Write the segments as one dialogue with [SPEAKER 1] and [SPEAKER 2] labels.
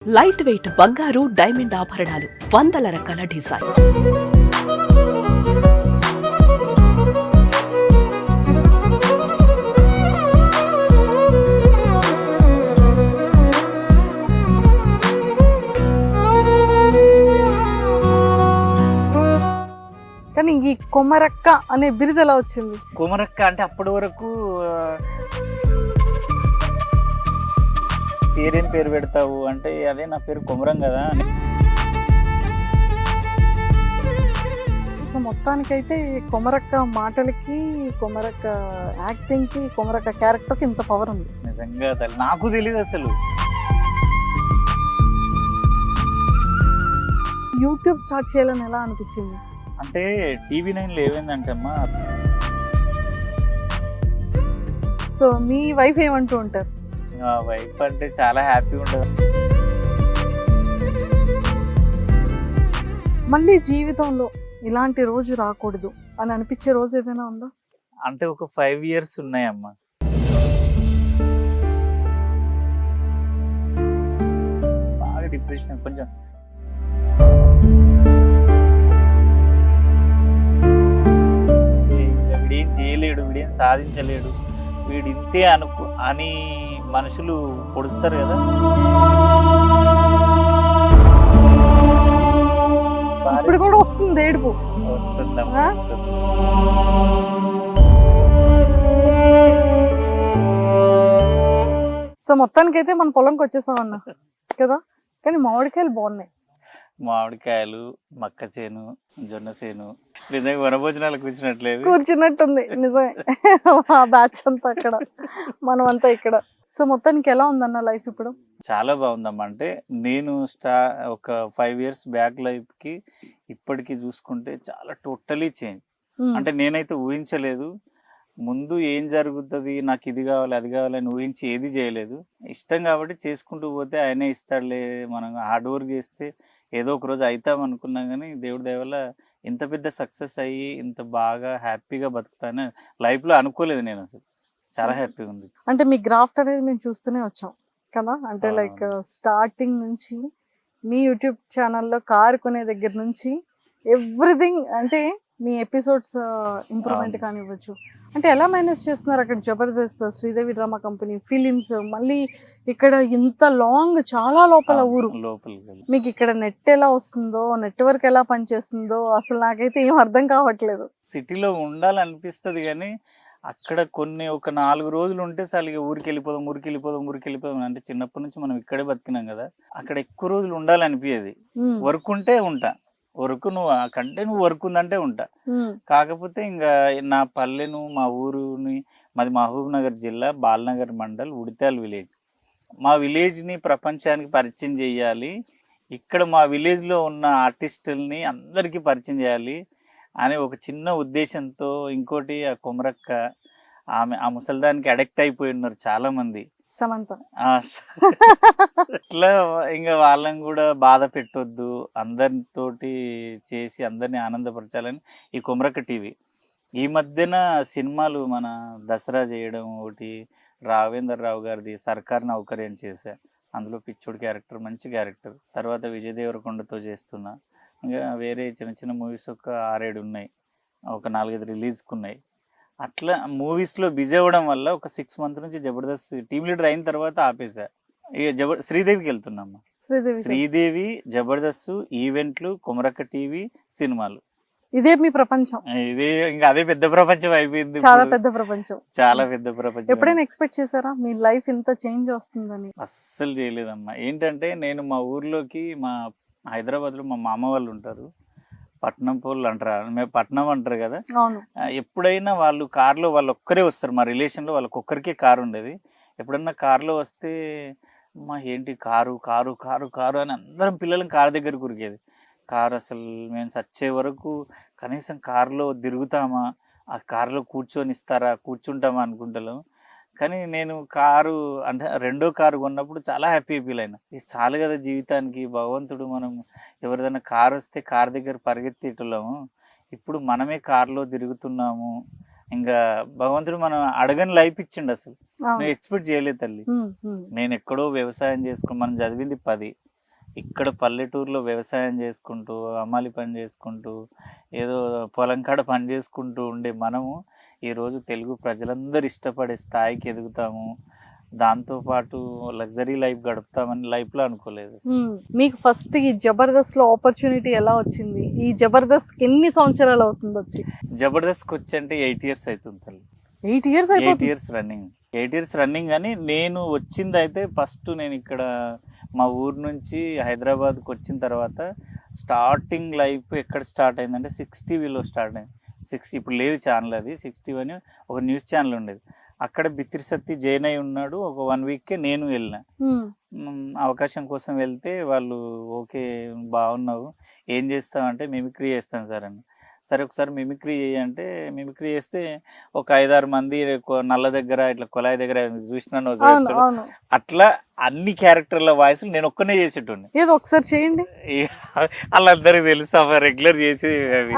[SPEAKER 1] Light weight బంగారు diamond ఆభరణాలు, వందల రకాల డిజైన్.
[SPEAKER 2] కానీ ఈ కొమరక్క అనే బిరుదు ఎలా వచ్చింది?
[SPEAKER 3] కొమరక్క అంటే అప్పటి వరకు పేరేం పేరు పెడతావు అంటే అదే నా పేరు కొమరం కదా అని.
[SPEAKER 2] సో మొత్తానికైతే కొమరక్క మాటలకి, కొమరక్క యాక్టింగ్ కి, కొమరక్క క్యారెక్టర్ కి ఇంత పవర్ ఉంది.
[SPEAKER 3] నిజంగా నాకు తెలియదు అసలు.
[SPEAKER 2] యూట్యూబ్ స్టార్ట్ చేయాలని ఎలా అనిపించింది?
[SPEAKER 3] అంటే TV9లో ఏమైందంటే అమ్మా,
[SPEAKER 2] సో మీ వైఫ్ ఏమంటూ ఉంటారు?
[SPEAKER 3] మా వైఫ్ అంటే చాలా హ్యాపీగా ఉండదు.
[SPEAKER 2] మళ్ళీ జీవితంలో ఇలాంటి రోజు రాకూడదు అని అనిపించే రోజు ఏదైనా ఉందా?
[SPEAKER 3] అంటే ఒక 5 years ఉన్నాయమ్మా. బాగా డిప్రెషన్, కొంచెం వీడేం చేయలేడు, వీడేం సాధించలేడు, వీడు ఇంతే అని మనుషులు పొడుస్తారు కదా.
[SPEAKER 2] ఇప్పుడు కూడా వస్తుంది ఏడుపు.
[SPEAKER 3] వస్తుందమ్మా, వస్తుంది.
[SPEAKER 2] సో మొత్తానికైతే మన పొలంకి వచ్చేసాం అన్న కదా. కానీ మామిడికాయలు బాగున్నాయి.
[SPEAKER 3] మామిడికాయలు, మక్క చేను, జొన్న చేను, నిజంగా వనభోజనాలు కూర్చున్నట్లేదు.
[SPEAKER 2] కూర్చున్నట్టుంది నిజమే. ఆ బ్యాచ్ అంతా అక్కడ, మనం అంతా ఇక్కడ. సో మొత్తానికి ఎలా ఉందన్న లైఫ్ ఇప్పుడు?
[SPEAKER 3] చాలా బాగుందమ్మా. అంటే నేను ఒక 5 years బ్యాక్ లైఫ్ కి ఇప్పటికి చూసుకుంటే చాలా టోటలీ చేంజ్. అంటే నేనైతే ఊహించలేదు ముందు ఏం జరుగుతుంది, నాకు ఇది కావాలి అది కావాలని ఊహించి ఏది చేయలేదు. ఇష్టం కాబట్టి చేసుకుంటూ పోతే ఆయనే ఇస్తాడులే, మనం హార్డ్ వర్క్ చేస్తే ఏదో ఒక రోజు అవుతాం అనుకున్నాం. కానీ దేవుడి దయ వల్ల ఇంత పెద్ద సక్సెస్ అయ్యి ఇంత బాగా హ్యాపీగా బతుకుతానని లైఫ్లో అనుకోలేదు నేను అసలు. చాలా హ్యాపీగా ఉంది.
[SPEAKER 2] అంటే మీ గ్రాఫ్ట్ అనేది మేము చూస్తూనే వచ్చాం కదా. అంటే లైక్ స్టార్టింగ్ నుంచి మీ యూట్యూబ్ ఛానల్లో కారు కొనే దగ్గర నుంచి ఎవ్రీథింగ్, అంటే మీ ఎపిసోడ్స్ ఇంప్రూవ్మెంట్ కానివ్వచ్చు. అంటే ఎలా మేనేజ్ చేస్తున్నారు అక్కడ? Jabardasth, Sridevi drama company, films, మళ్ళీ ఇక్కడ ఇంత లాంగ్, చాలా లోపల ఊరు. మీకు ఇక్కడ నెట్ ఎలా వస్తుందో, నెట్వర్క్ ఎలా పనిచేస్తుందో అసలు నాకైతే ఏం అర్థం కావట్లేదు.
[SPEAKER 3] సిటీలో ఉండాలనిపిస్తుంది కానీ అక్కడ ఒక 4 రోజులు ఉంటే చాలు ఇక ఊరికి వెళ్ళిపోదాం అంటే చిన్నప్పటి నుంచి మనం ఇక్కడే బతికినాం కదా. అక్కడ ఎక్కువ రోజులు ఉండాలనిపించేది. వర్క్ ఉంటే ఉంటా, వర్క్ నువ్వు వర్క్ ఉందంటే ఉంటా. కాకపోతే ఇంకా నా పల్లెను, మా ఊరుని, మాది మహబూబ్ నగర్ జిల్లా, బాలనగర్ మండల్, ఉడితాల్ విలేజ్. మా విలేజ్ని ప్రపంచానికి పరిచయం చేయాలి, ఇక్కడ మా విలేజ్లో ఉన్న ఆర్టిస్టుల్ని అందరికీ పరిచయం చేయాలి అనే ఒక చిన్న ఉద్దేశంతో. ఇంకోటి ఆ కొమరక్క, ఆ ముసల్దానికి అడిక్ట్ అయిపోయి ఉన్నారు చాలా మంది.
[SPEAKER 2] సమంత
[SPEAKER 3] ఇట్లా ఇంకా వాళ్ళని కూడా బాధ పెట్టొద్దు, అందరితోటి చేసి అందరిని ఆనందపరచాలని ఈ కొమరక్క టీవీ. ఈ మధ్యన సినిమాలు మన దసరా చేయడం ఒకటి, రాఘవేంద్ర రావు గారిది సర్కార్ నౌకర్యం చేశా, అందులో పిచ్చోడి క్యారెక్టర్, మంచి క్యారెక్టర్. తర్వాత విజయ్ దేవరకొండతో చేస్తున్నా. ఇంకా వేరే చిన్న చిన్న మూవీస్ ఒక 6-7 ఉన్నాయి, ఒక 4-5 రిలీజ్కి ఉన్నాయి. అట్లా మూవీస్లో బిజీ అవ్వడం వల్ల ఒక 6 months నుంచి జబర్దస్త్ టీమ్ లీడర్ అయిన తర్వాత ఆపేసా. ఇక శ్రీదేవికి వెళ్తున్నామ్మా. శ్రీదేవి, జబర్దస్త్, ఈవెంట్లు, కొమరక్క టీవీ, సినిమాలు.
[SPEAKER 2] ఇదే మీ ప్రపంచం.
[SPEAKER 3] ఇదే ఇంకా అదే పెద్ద ప్రపంచం అయిపోయింది.
[SPEAKER 2] చాలా పెద్ద ప్రపంచం,
[SPEAKER 3] చాలా పెద్ద ప్రపంచం.
[SPEAKER 2] ఎప్పుడైనా ఎక్స్పెక్ట్ చేశారా మీ లైఫ్ ఇంత చేంజ్ వస్తుందని?
[SPEAKER 3] అస్సలు చేయలేదమ్మా. ఏంటంటే నేను మా ఊర్లోకి, మా హైదరాబాద్లో మా మామ వాళ్ళు ఉంటారు, పట్నం పోళ్ళు అంటారు, మేము పట్నం అంటారు కదా. ఎప్పుడైనా వాళ్ళు కార్లో వాళ్ళు ఒక్కరే వస్తారు, మా రిలేషన్లో వాళ్ళకి ఒక్కరికే కారు ఉండేది. ఎప్పుడన్నా కార్లో వస్తే మా ఏంటి కారు కారు కారు కారు అని అందరం పిల్లలను కారు దగ్గర కురికేది. కారు అసలు మేము చచ్చే వరకు కనీసం కారులో తిరుగుతామా, ఆ కారులో కూర్చుంటామా అనుకుంటాం. కానీ నేను కారు అంటే 2వ కారు కొన్నప్పుడు చాలా హ్యాపీ ఫీల్ అయినా. ఇది చాలు కదా జీవితానికి, భగవంతుడు మనం ఎవరిదైనా కారు వస్తే కారు దగ్గర పరిగెత్తేటోళ్ళము, ఇప్పుడు మనమే కారులో తిరుగుతున్నాము. ఇంకా భగవంతుడు మనం అడగని లైఫ్ ఇచ్చిండు. అసలు నేను ఎక్స్పెక్ట్ చేయలేదు తల్లి. నేను ఎక్కడో వ్యవసాయం చేసుకుని, మనం చదివింది 10, ఇక్కడ పల్లెటూరులో వ్యవసాయం చేసుకుంటూ అమ్మాలి పని చేసుకుంటూ ఏదో పొలం కాడ పని చేసుకుంటూ ఉండే మనము ఈరోజు తెలుగు ప్రజలందరూ ఇష్టపడే స్థాయికి ఎదుగుతాము, దాంతోపాటు లగ్జరీ లైఫ్ గడుపుతామని లైఫ్లో అనుకోలేదు.
[SPEAKER 2] మీకు ఫస్ట్ ఈ జబర్దస్త్ లో ఆపర్చునిటీ ఎలా వచ్చింది? ఈ జబర్దస్త్ ఎన్ని సంవత్సరాలు అవుతుంది వచ్చి?
[SPEAKER 3] జబర్దస్త్కి వచ్చి అంటే 8 years అవుతుంది తల్లి.
[SPEAKER 2] 8 years
[SPEAKER 3] 8 years running. 8 years running. కానీ నేను వచ్చింది అయితే ఫస్ట్ నేను ఇక్కడ మా ఊరు నుంచి హైదరాబాద్కి వచ్చిన తర్వాత స్టార్టింగ్ లైఫ్ ఎక్కడ స్టార్ట్ అయిందంటే 6 TVలో స్టార్ట్ అయింది. 6 ఇప్పుడు లేదు ఛానల్, అది 6 TV అని ఒక న్యూస్ ఛానల్ ఉండేది. అక్కడ బిత్తిరి సత్తి జాయిన్ అయి ఉన్నాడు. ఒక 1 weekకే నేను వెళ్ళిన. అవకాశం కోసం వెళ్తే వాళ్ళు ఓకే బాగున్నావు, ఏం చేస్తామంటే మిమిక్రీ చేస్తాను సార్ అని. సరే ఒకసారి మిమిక్రీ అంటే మిమిక్రీ చేస్తే ఒక 5-6 మంది నల్ల దగ్గర ఇట్లా కొలాయి దగ్గర చూసిన అట్లా అన్ని క్యారెక్టర్ల వాయిస్ నేను ఒక్కనే చేసేటోని.
[SPEAKER 2] ఏదో ఒకసారి చేయండి,
[SPEAKER 3] వాళ్ళందరికి తెలుసు రెగ్యులర్ చేసి.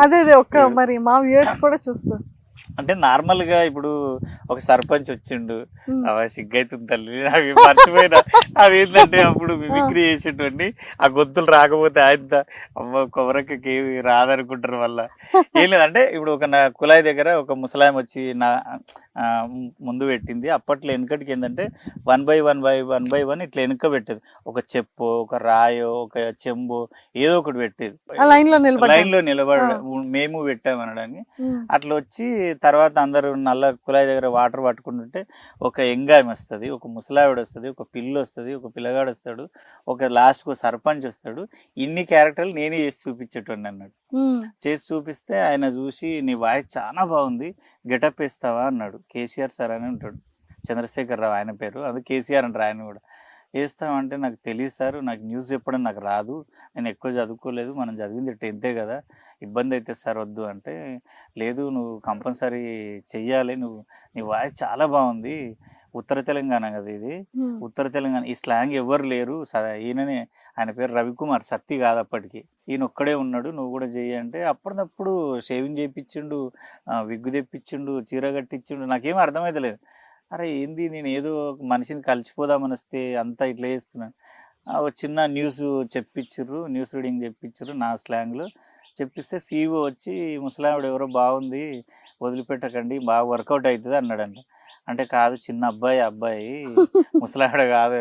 [SPEAKER 2] అదే ఒక్క మరి మా వ్యూయర్స్ కూడా చూస్తారు.
[SPEAKER 3] అంటే నార్మల్ గా ఇప్పుడు ఒక సర్పంచ్ వచ్చిండు, అవి సిగ్గైతుంది తల్లి అవి మర్చిపోయినా. అవి ఏంటంటే అప్పుడు మిమిక్రీ చేసేటండి, ఆ గొంతులు రాకపోతే ఆయన అమ్మ కొమరక్కకి రాదనుకుంటారు. వల్ల ఏం లేదంటే ఇప్పుడు ఒక నా కులాయి దగ్గర ఒక ముసలాయం వచ్చి నా ముందు పెట్టింది. అప్పట్లో వెనుకటికి ఏంటంటే 1 by 1 ఇట్లా వెనుక పెట్టేది. ఒక చెప్పు, ఒక రాయో, ఒక చెంబు ఏదో ఒకటి పెట్టేది. లైన్ లో నిలబడ మేము పెట్టామనడానికి. అట్లా వచ్చి తర్వాత అందరూ నల్ల కులాయి దగ్గర వాటర్ పట్టుకుంటుంటే ఒక ఎంగాయం వస్తుంది, ఒక ముసలావిడ వస్తుంది, ఒక పిల్లి వస్తుంది, ఒక పిల్లగాడు వస్తాడు, ఒక లాస్ట్కి సర్పంచ్ వస్తాడు. ఇన్ని క్యారెక్టర్లు నేనే చేసి చూపించేటోండి అన్నాడు. చేసి చూపిస్తే ఆయన చూసి నీ వాయిస్ చాలా బాగుంది, గెటప్ వేస్తావా అన్నాడు. కేసీఆర్ సార్ అని ఉంటాడు, చంద్రశేఖర్ రావు ఆయన పేరు, అది కేసీఆర్ అంటారు ఆయన కూడా. వేస్తామంటే నాకు తెలియదు సార్, నాకు న్యూస్ చెప్పడం నాకు రాదు, నేను ఎక్కువ చదువుకోలేదు, మనం చదివింది 10th కదా, ఇబ్బంది అయితే సార్ వద్దు అంటే, లేదు నువ్వు కంపల్సరీ చెయ్యాలి, నీ వాయిస్ చాలా బాగుంది, ఉత్తర తెలంగాణ కదా ఇది, ఉత్తర తెలంగాణ ఈ స్లాంగ్ ఎవరు లేరు, ఈయననే, ఆయన పేరు రవికుమార్, సత్తి కాదు అప్పటికి, ఈయన ఒక్కడే ఉన్నాడు, నువ్వు కూడా చెయ్యి అంటే అప్పటికప్పుడు షేవింగ్ చేయించిండు, విగ్గు తెప్పించిండు, చీర కట్టించిండు. నాకేం అర్థమైతలేదు. అరే ఏంది, నేను ఏదో మనిషిని కలిసిపోదామని వస్తే అంతా ఇట్లా చేస్తున్నాను. ఒక చిన్న న్యూస్ చెప్పించారు, న్యూస్ రీడింగ్ చెప్పించారు నా స్లాంగ్లో. చెప్పిస్తే CEO వచ్చి ముసలావిడ ఎవరో బాగుంది, వదిలిపెట్టకండి, బాగా వర్కౌట్ అవుతుంది అన్నాడంట. అంటే కాదు చిన్న అబ్బాయి ముసలావిడ కాదు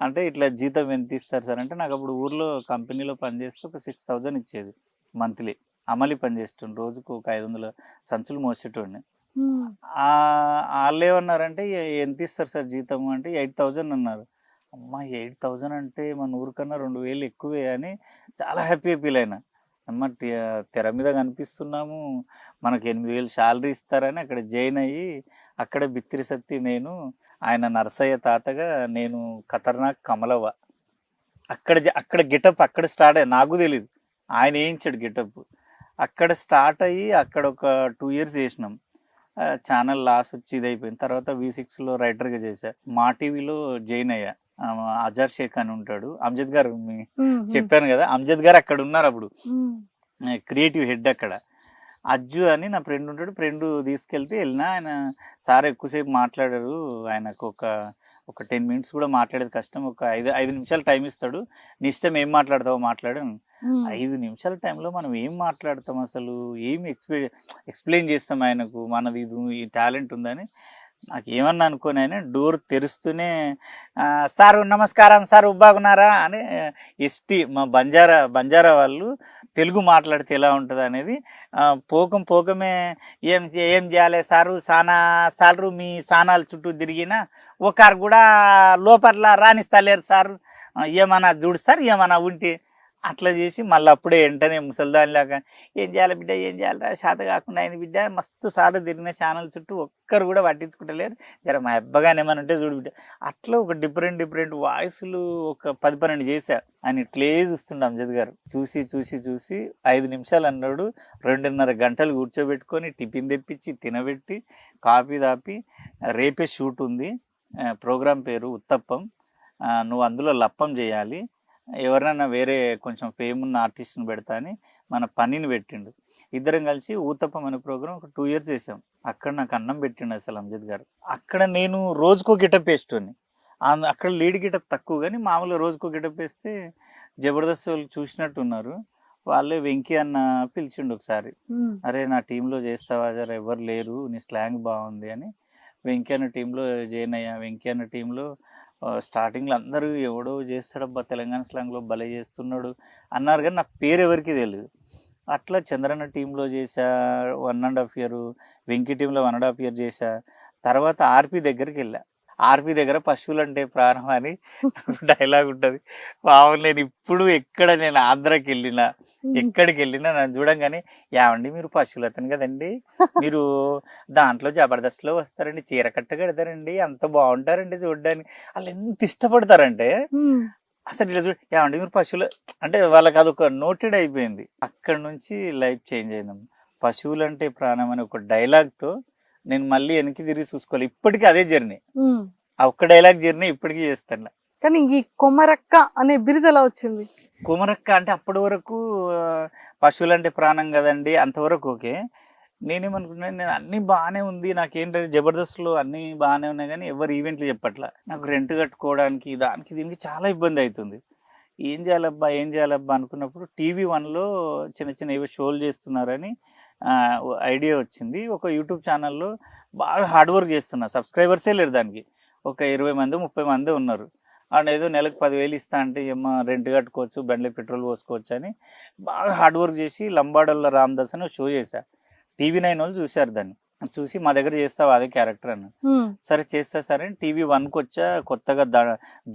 [SPEAKER 3] అంటే, ఇట్లా జీతం ఎంత ఇస్తారు సార్ అంటే, నాకు అప్పుడు ఊర్లో కంపెనీలో పనిచేస్తే ఒక 6,000 ఇచ్చేది మంత్లీ. అమలు పనిచేస్తుండే, రోజుకు ఒక 500 సంచులు మోసేటోడిని. వాళ్ళు ఏమన్నారంటే ఎంత ఇస్తారు సార్ జీతము అంటే 8,000 అన్నారు. అమ్మ 8,000 అంటే మన ఊరికన్నా 2,000 ఎక్కువే అని చాలా హ్యాపీగా ఫీల్ అయినా. అమ్మ తెర మీద కనిపిస్తున్నాము, మనకు 8,000 శాలరీ ఇస్తారని అక్కడ జాయిన్ అయ్యి, అక్కడ బిత్తిరి సత్తి నేను, ఆయన నరసయ్య తాతగా, నేను ఖతర్నాక్ కమలవ్వ. అక్కడ గెటప్ అక్కడ స్టార్ట్ అయ్యి, నాకు తెలీదు ఆయన వేయించాడు గెటప్. అక్కడ స్టార్ట్ అయ్యి అక్కడ ఒక 2 years చేసినాం. ఛానల్ లాస్ వచ్చి ఇది అయిపోయిన తర్వాత V6లో రైటర్గా చేశా. మా టీవీలో జాయిన్ అయ్యా. అజార్ షేక్ అని ఉంటాడు, అమ్జద్ గారు చెప్పాను కదా, అమ్జద్ గారు అక్కడ ఉన్నారు అప్పుడు, క్రియేటివ్ హెడ్ అక్కడ. అజ్జు అని నా ఫ్రెండ్ ఉంటాడు, ఫ్రెండ్ తీసుకెళ్తే వెళ్ళినా. ఆయన సార్ ఎక్కువసేపు మాట్లాడారు, ఆయనకు ఒక 10 minutes కూడా మాట్లాడేది కష్టం, ఒక 5 నిమిషాలు టైం ఇస్తాడు, నీ ఇష్టం ఏం మాట్లాడతావో మాట్లాడాను. 5 నిమిషాల టైంలో మనం ఏం మాట్లాడతాం, అసలు ఏం ఎక్స్ప్లెయిన్ చేస్తాం ఆయనకు, మనది ఇది ఈ టాలెంట్ ఉందని. నాకు ఏమన్నా అనుకోని ఆయన డోర్ తెరుస్తూనే సార్ నమస్కారం సార్ బాగున్నారా అని, ఎస్టీ మా బంజారా వాళ్ళు తెలుగు మాట్లాడితే ఎలా ఉంటుంది అనేది, పోకమే ఏం చేయాలి సారు, సార్లు మీ సానాల చుట్టూ తిరిగినా ఒకరు కూడా లోపల రాణిస్తలేరు సార్, ఏమన్నా చూడు సార్ ఏమన్నా ఉంటే అట్లా చేసి మళ్ళీ అప్పుడే వెంటనే ముసలిదానిలాగా ఏం చేయాలి బిడ్డ, ఏం చేయాలిరా, శాత కాకుండా అయింది బిడ్డ, మస్తు సార్లు తిరిగిన ఛానల్ చుట్టూ ఒక్కరు కూడా పట్టించుకుంటలేరు, జర మా అబ్బగానే ఏమని ఉంటే చూడు బిడ్డ. అట్లా ఒక డిఫరెంట్ వాయిస్లు ఒక 10-12 చేశా. ఆయన ఇట్లే చూస్తుండే అమ్జద్ గారు, చూసి 5 నిమిషాలు అన్నాడు, 2.5 గంటలు కూర్చోబెట్టుకొని టిఫిన్ తెప్పించి తినబెట్టి కాఫీ తాపి, రేపే షూట్ ఉంది, ప్రోగ్రాం పేరు ఉత్తప్పం, నువ్వు అందులో లప్పం చేయాలి, ఎవరైనా వేరే కొంచెం ఫేమ్ ఉన్న ఆర్టిస్ట్ని పెడతా అని మన పనిని పెట్టిండు. ఇద్దరం కలిసి ఊతప్పం అనే ప్రోగ్రామ్ ఒక 2 years చేసాం. అక్కడ నాకు అన్నం పెట్టిండు అసలు అమ్జద్ గారు. అక్కడ నేను రోజుకో గెటప్ వేసుకొని, అక్కడ లీడ్ గెటప్ తక్కువ కానీ మామూలుగా రోజుకో గెటప్ వేస్తే జబర్దస్త్ వాళ్ళు చూసినట్టున్నారు. వాళ్ళే వెంకీ అన్న పిలిచిండు ఒకసారి, అరే నా టీంలో చేస్తావా జర ఎవరు లేరు నీ స్లాంగ్ బాగుంది అని. వెంకీ అన్న టీంలో జాయిన్ అయ్యా. వెంకీ అన్న టీంలో స్టార్టింగ్లో అందరూ ఎవడో చేస్తాడబ్బా తెలంగాణ స్లాంగ్లో భలే చేస్తున్నాడు అన్నారు, కానీ నా పేరు ఎవరికి తెలియదు. అట్లా చంద్రన్న టీంలో చేశా 1.5 year, వెంకీ టీంలో 1.5 year చేశా. తర్వాత ఆర్పి దగ్గరికి వెళ్ళా. ఆర్పి దగ్గర పశువులు అంటే ప్రాణం అని డైలాగ్ ఉంటుంది. మామూలు నేను ఇప్పుడు ఎక్కడ నేను ఆంధ్రాకి వెళ్ళినా ఎక్కడికి వెళ్ళినా నన్ను చూడంగానే ఏమండి మీరు పశువులు అతను కదండి, మీరు దాంట్లో జబర్దస్త్లో వస్తారండి, చీర కట్ట కడతారండి, అంత బాగుంటారండి చూడడానికి. వాళ్ళు ఎంత ఇష్టపడతారంటే అసలు ఇలా చూడ ఏమండి మీరు పశువులు అంటే వాళ్ళకి అదొక నోటెడ్ అయిపోయింది. అక్కడ నుంచి లైఫ్ చేంజ్ అయింది. పశువులు అంటే ప్రాణం అని ఒక డైలాగ్తో నేను మళ్ళీ వెనక్కి తిరిగి చూసుకోవాలి. ఇప్పటికీ అదే జర్నీ, ఆ ఒక్క డైలాగ్ జర్నీ ఇప్పటికీ చేస్తాను.
[SPEAKER 2] కానీ ఈ కొమరక్క అనే బిరుదు ఎలా వచ్చింది?
[SPEAKER 3] కొమరక్క అంటే అప్పటి వరకు పశువులు అంటే ప్రాణం కదండి, అంతవరకు ఓకే. నేనేమనుకున్నాను, నేను అన్నీ బాగానే ఉంది, నాకేంటంటే జబర్దస్త్లో అన్నీ బాగానే ఉన్నాయి కానీ ఎవరు ఈవెంట్లు చెప్పట్లా. నాకు రెంట్ కట్టుకోవడానికి దానికి దీనికి చాలా ఇబ్బంది అవుతుంది. ఏం చేయాలబ్బా అనుకున్నప్పుడు TV1లో చిన్న చిన్న ఏవో షోలు చేస్తున్నారని ఐడియా వచ్చింది. ఒక యూట్యూబ్ ఛానల్లో బాగా హార్డ్ వర్క్ చేస్తున్నా, సబ్స్క్రైబర్సే లేరు దానికి, ఒక 20 మంది 30 మంది ఉన్నారు. అండ్ ఏదో నెలకు 10,000 ఇస్తా అంటే ఏమో రెంట్ కట్టుకోవచ్చు, బండ్లో పెట్రోల్ పోసుకోవచ్చు అని బాగా హార్డ్ వర్క్ చేసి లంబాడోళ్ళ రామదాస్ అని షో చేశా. TV9 వాళ్ళు చూశారు దాన్ని, చూసి మా దగ్గర చేస్తావు అదే క్యారెక్టర్ అని. సరే చేస్తా సరే అని TV1కి వచ్చా. కొత్తగా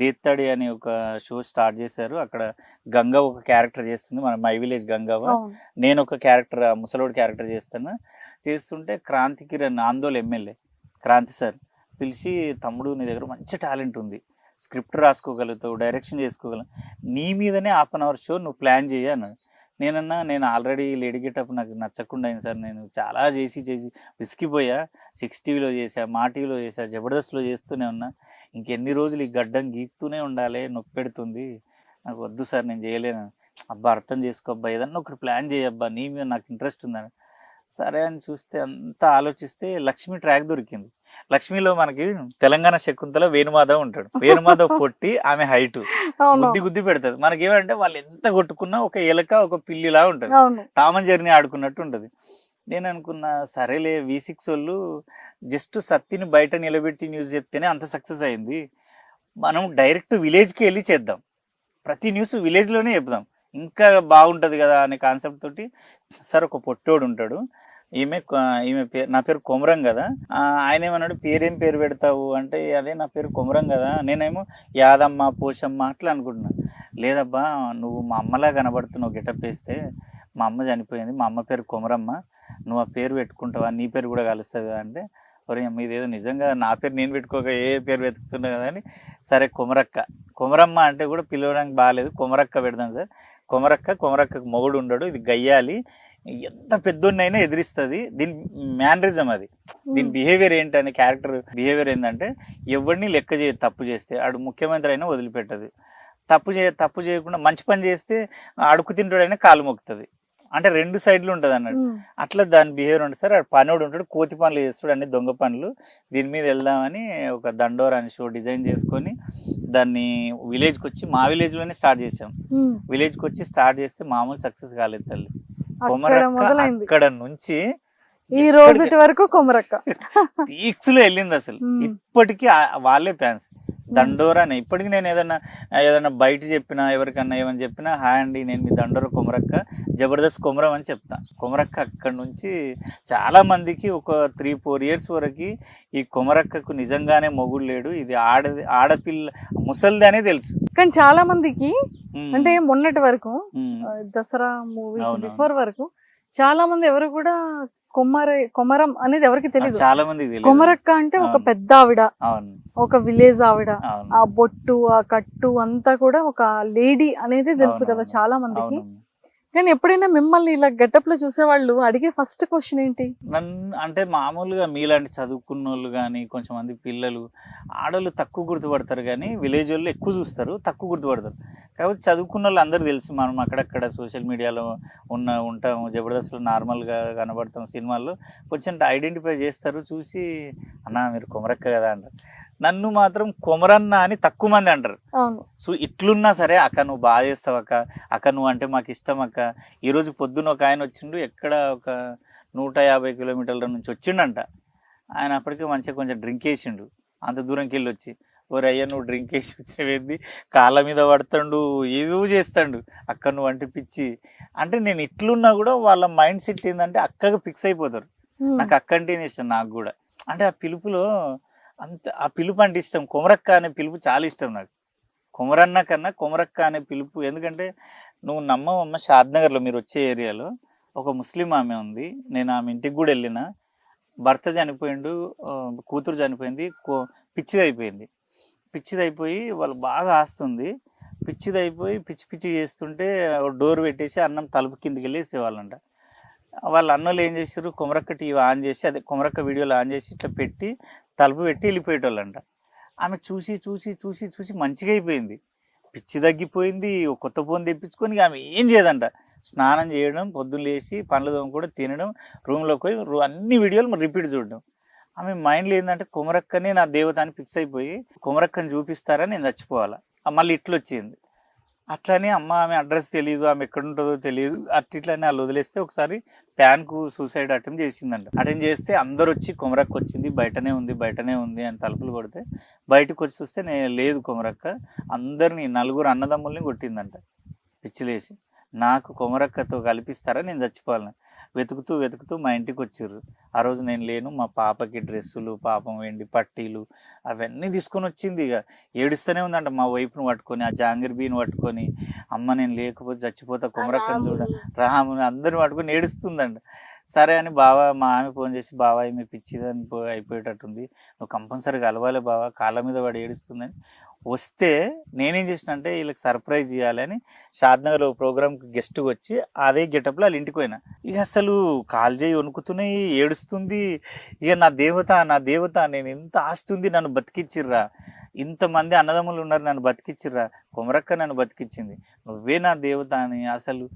[SPEAKER 3] దేత్తడి అని ఒక షో స్టార్ట్ చేశారు. అక్కడ గంగ ఒక క్యారెక్టర్ చేస్తుంది, మన మై విలేజ్ గంగవ. నేను ఒక క్యారెక్టర్ ముసలోడు క్యారెక్టర్ చేస్తాను. చేస్తుంటే క్రాంతి కిరణ్ ఆందోళన ఎమ్మెల్యే క్రాంతి సార్ పిలిచి, తమ్ముడు నీ దగ్గర మంచి టాలెంట్ ఉంది, స్క్రిప్ట్ రాసుకోగలుగుతావు, డైరెక్షన్ చేసుకోగలవు, నీ మీదనే 1/2 hour షో నువ్వు ప్లాన్ చేయి అన్నాడు. నేను ఆల్రెడీ లేడీ గెటప్ నాకు నచ్చకుండా అయింది సార్, నేను చాలా చేసి విసిగిపోయా. 6TV చేశా, మా టీవీలో చేశా, జబర్దస్త్లో చేస్తూనే ఉన్నా, ఇంకెన్ని రోజులు ఈ గడ్డం గీక్తూనే ఉండాలి, నొప్పి పెడుతుంది, నాకు వద్దు సార్ నేను చేయలేను. అబ్బా అర్థం చేసుకోబ్బా, ఏదన్నా ఒకటి ప్లాన్ చేయబ్బా, నీ మీద నాకు ఇంట్రెస్ట్ ఉందని. సరే అని చూస్తే అంతా ఆలోచిస్తే లక్ష్మి ట్రాక్ దొరికింది. లక్ష్మిలో మనకి తెలంగాణ శకుంతల వేణుమాధవ్ ఉంటాడు. వేణుమాధవ్ పొట్టి, ఆమె హైట్, గుద్ది పెడతాది. మనకి ఏమంటే వాళ్ళు ఎంత కొట్టుకున్నా ఒక ఎలక ఒక పిల్లిలా ఉంటుంది, టామ్ అండ్ జెర్రీ ఆడుకున్నట్టు ఉంటుంది. నేను అనుకున్నా సరేలే V6 వాళ్ళు జస్ట్ సత్తిని బయట నిలబెట్టి న్యూస్ చెప్తేనే అంత సక్సెస్ అయింది, మనం డైరెక్ట్ విలేజ్కి వెళ్ళి చేద్దాం, ప్రతి న్యూస్ విలేజ్లోనే చెప్దాం, ఇంకా బాగుంటుంది కదా అనే కాన్సెప్ట్ తోటి. సార్ ఒక పొట్టోడు ఉంటాడు, ఈమె పేరు, నా పేరు కొమరం కదా, ఆయన ఏమన్నాడు పేరేం పేరు పెడతావు అంటే అదే నా పేరు కొమరం కదా. నేనేమో యాదమ్మ పోషమ్మ అట్లా అనుకుంటున్నా. లేదబ్బా నువ్వు మా అమ్మలా కనబడుతున్నావు గెటప్ వేస్తే, మా అమ్మ చనిపోయింది, మా అమ్మ పేరు కొమరమ్మ, నువ్వు ఆ పేరు పెట్టుకుంటావా, నీ పేరు కూడా కలుస్తుంది కదా అంటే, ఒరే మీదేదో నిజంగా నా పేరు నేను పెట్టుకోక ఏ పేరు వెతుకుతున్నా కదా అని. సరే కొమరమ్మ అంటే కూడా పిలవడానికి బాగాలేదు, కొమరక్క పెడదాం సార్. కొమరక్కకు మొగుడు ఉండడు, ఇది గయ్యాలి, ఎంత పెద్దోన్నైనా ఎదిరిస్తుంది, దీని మ్యానరిజం అది, దీని బిహేవియర్ ఏంటనే క్యారెక్టర్ బిహేవియర్ ఏంటంటే ఎవరిని లెక్క చేయదు, తప్పు చేస్తే ఆడు ముఖ్యమంత్రి అయినా వదిలిపెట్టదు, తప్పు చేయకుండా మంచి పని చేస్తే అడుగు తింటాడైనా కాలు మొక్కుతుంది, అంటే 2 సైడ్లు ఉంటుంది అన్నాడు. అట్లా దాని బిహేవియర్ ఉంటుంది సార్. పనోడు ఉంటాడు, కోతి పనులు చేస్తాడు, అన్ని దొంగ పనులు, దీని మీద వెళ్దామని ఒక దండోరా అని షో డిజైన్ చేసుకొని దాన్ని విలేజ్కి వచ్చి, మా విలేజ్లోనే స్టార్ట్ చేసాం. విలేజ్కి వచ్చి స్టార్ట్ చేస్తే మామూలు సక్సెస్ కాలేదు తల్లి. కొమరక్క అక్కడ నుంచి
[SPEAKER 2] ఈ రోజు వరకు కొమరక్క
[SPEAKER 3] పీక్స్ లో వెళ్ళింది అసలు. ఇప్పటికీ వాళ్ళే ఫ్యాన్స్ దండోరానే. ఇప్పటికి నేను ఏదైనా బయట చెప్పినా ఎవరికన్నా ఏమని చెప్పినా, హాయ్ అండి నేను మీ దండోర కొమరక్క, జబర్దస్త్ కొమరం అని చెప్తా. కొమరక్క అక్కడ నుంచి చాలా మందికి ఒక 3-4 years వరకు ఈ కొమరక్కకు నిజంగానే మొగుడు లేడు, ఇది ఆడపిల్ల ముసలిది అనే తెలుసు.
[SPEAKER 2] కానీ చాలా మందికి అంటే మొన్నటి వరకు దసరా మూవీ బిఫోర్ వరకు చాలా మంది ఎవరు కూడా కొమరం అనేది ఎవరికి తెలియదు.
[SPEAKER 3] చాలా మంది
[SPEAKER 2] కొమరక్క అంటే ఒక పెద్ద ఆవిడ, ఒక విలేజ్ ఆవిడ, ఆ బొట్టు ఆ కట్టు అంతా కూడా ఒక లేడీ అనేది తెలుసు కదా చాలా మందికి. కానీ ఎప్పుడైనా మిమ్మల్ని ఇలా గెటప్ లో చూసేవాళ్ళు అడిగే ఫస్ట్ క్వశ్చన్ ఏంటి?
[SPEAKER 3] నన్ను అంటే మామూలుగా మీలాంటి చదువుకున్న వాళ్ళు కానీ కొంచెం మంది పిల్లలు ఆడవాళ్ళు తక్కువ గుర్తుపడతారు, కానీ విలేజ్ వాళ్ళు ఎక్కువ చూస్తారు, తక్కువ గుర్తుపడతారు. కాబట్టి చదువుకున్న వాళ్ళు అందరూ తెలుసు, మనం అక్కడక్కడ సోషల్ మీడియాలో ఉంటాము, జబర్దస్త్లో నార్మల్గా కనబడతాం, సినిమాల్లో కొంచెం ఐడెంటిఫై చేస్తారు, చూసి అన్నా మీరు కొమరక్క కదా అంటారు. నన్ను మాత్రం కొమరన్న అని తక్కువ మంది అంటారు. సో ఇట్లున్నా సరే అక్క నువ్వు బాగా చేస్తావు అక్క నువ్వు అంటే మాకు ఇష్టం అక్క. ఈరోజు పొద్దున ఒక ఆయన వచ్చిండు, ఎక్కడ ఒక 150 కిలోమీటర్ల నుంచి వచ్చిండంట. ఆయన అప్పటికే మంచిగా కొంచెం డ్రింక్ వేసిండు, అంత దూరంకి వెళ్ళి వచ్చి, ఓరే అయ్యా నువ్వు డ్రింక్ వేసి వచ్చినవేంది, కాళ్ళ మీద పడతాడు, ఏవేవో చేస్తాడు, అక్క నువ్వు అంటే పిచ్చి అంటే. నేను ఇట్లున్నా కూడా వాళ్ళ మైండ్ సెట్ ఏంటంటే అక్కగా ఫిక్స్ అయిపోతారు. నాకు అక్క అంటేనే ఇష్టం, నాకు కూడా. అంటే ఆ పిలుపులో అంత ఆ పిలుపు అంటే ఇష్టం. కొమరక్క అనే పిలుపు చాలా ఇష్టం నాకు, కొమరన్న కన్నా కొమరక్క అనే పిలుపు. ఎందుకంటే నువ్వు నమ్మవమ్మ, షాద్నగర్లో మీరు వచ్చే ఏరియాలో ఒక ముస్లిం ఆమె ఉంది. నేను ఆమె ఇంటికి కూడా వెళ్ళిన. భర్త చనిపోయిండు, కూతురు చనిపోయింది, పిచ్చిదైపోయి వాళ్ళు బాగా ఆస్తుంది. పిచ్చిదైపోయి పిచ్చి పిచ్చి చేస్తుంటే డోర్ పెట్టేసి అన్నం తలుపు కిందికి వెళ్ళి వేసేవాళ్ళంట. వాళ్ళ అన్నలు ఏం చేశారు, కొమరక్క టీవీ ఆన్ చేసి, అదే కొమరక్క వీడియోలు ఆన్ చేసి ఇట్లా పెట్టి తలుపు పెట్టి వెళ్ళిపోయేటోళ్ళంట. ఆమె చూసి చూసి చూసి చూసి మంచిగా అయిపోయింది, పిచ్చి తగ్గిపోయింది. కొత్త ఫోన్ తెప్పించుకొని ఆమె ఏం చేయదంట, స్నానం చేయడం, పొద్దున్న లేచి పండ్లు తోముకోవడం, తినడం, రూమ్లోకి పోయి అన్ని వీడియోలు రిపీట్ చూడడం. ఆమె మైండ్లో ఏంటంటే కొమరక్కనే నా దేవత అని ఫిక్స్ అయిపోయి కొమరక్కని చూపిస్తారా నేను చచ్చిపోవాలా. మళ్ళీ ఇట్లా వచ్చింది. అట్లానే అమ్మ ఆమె అడ్రస్ తెలియదు, ఆమె ఎక్కడ ఉంటుందో తెలియదు, అట్లని వాళ్ళు వదిలేస్తే ఒకసారి ప్యాన్కు సూసైడ్ అటెంప్ట్ చేసిందంట. అటెంప్ట్ చేస్తే అందరు వచ్చి కొమరక్క వచ్చింది, బయటనే ఉంది అని తలుపులు కొడితే బయటకు వచ్చి చూస్తే లేదు కొమరక్క. అందరినీ 4 అన్నదమ్ముల్ని కొట్టిందంట పిచ్చిలేసి. నాకు కొమరక్కతో కల్పిస్తారా నేను చచ్చిపోవాలని వెతుకుతూ మా ఇంటికి వచ్చిర్రు. ఆ రోజు నేను లేను, మా పాపకి డ్రెస్సులు, పాపం వెండి పట్టీలు అవన్నీ తీసుకొని వచ్చింది. ఇక ఏడుస్తూనే ఉందంట మా వైపును పట్టుకొని, ఆ జాంగీర్ బీని పట్టుకొని, అమ్మ నేను లేకపోతే చచ్చిపోతా, కొమరక్కని చూడ రాముని అందరిని పట్టుకొని ఏడుస్తుందంట. సరే అని మా ఆమె ఫోన్ చేసి, బావా ఈమె పిచ్చిదని అయిపోయేటట్టుంది, నువ్వు కంపల్సరీగా కలవాలి బావా, కాళ్ళ మీద పడి ఏడుస్తుందని. వస్తే నేనేం చేసిన అంటే వీళ్ళకి సర్ప్రైజ్ ఇవ్వాలని షాద్నగర్ ప్రోగ్రామ్కి గెస్ట్కి వచ్చి అదే గెటప్లో వాళ్ళ ఇంటికి పోయినా. ఇక అసలు కాలు చేయి వణుకుతున్నాయి, ఏడుస్తుంది. ఇక నా దేవత నేను ఎంత ఆస్తుంది, నన్ను బతికిచ్చిర్రా, ఇంతమంది అన్నదమ్ములు ఉన్నారు, నన్ను బతికిచ్చిర్రా, కొమరక్క నన్ను బతికిచ్చింది, నువ్వే నా దేవత అని. అసలు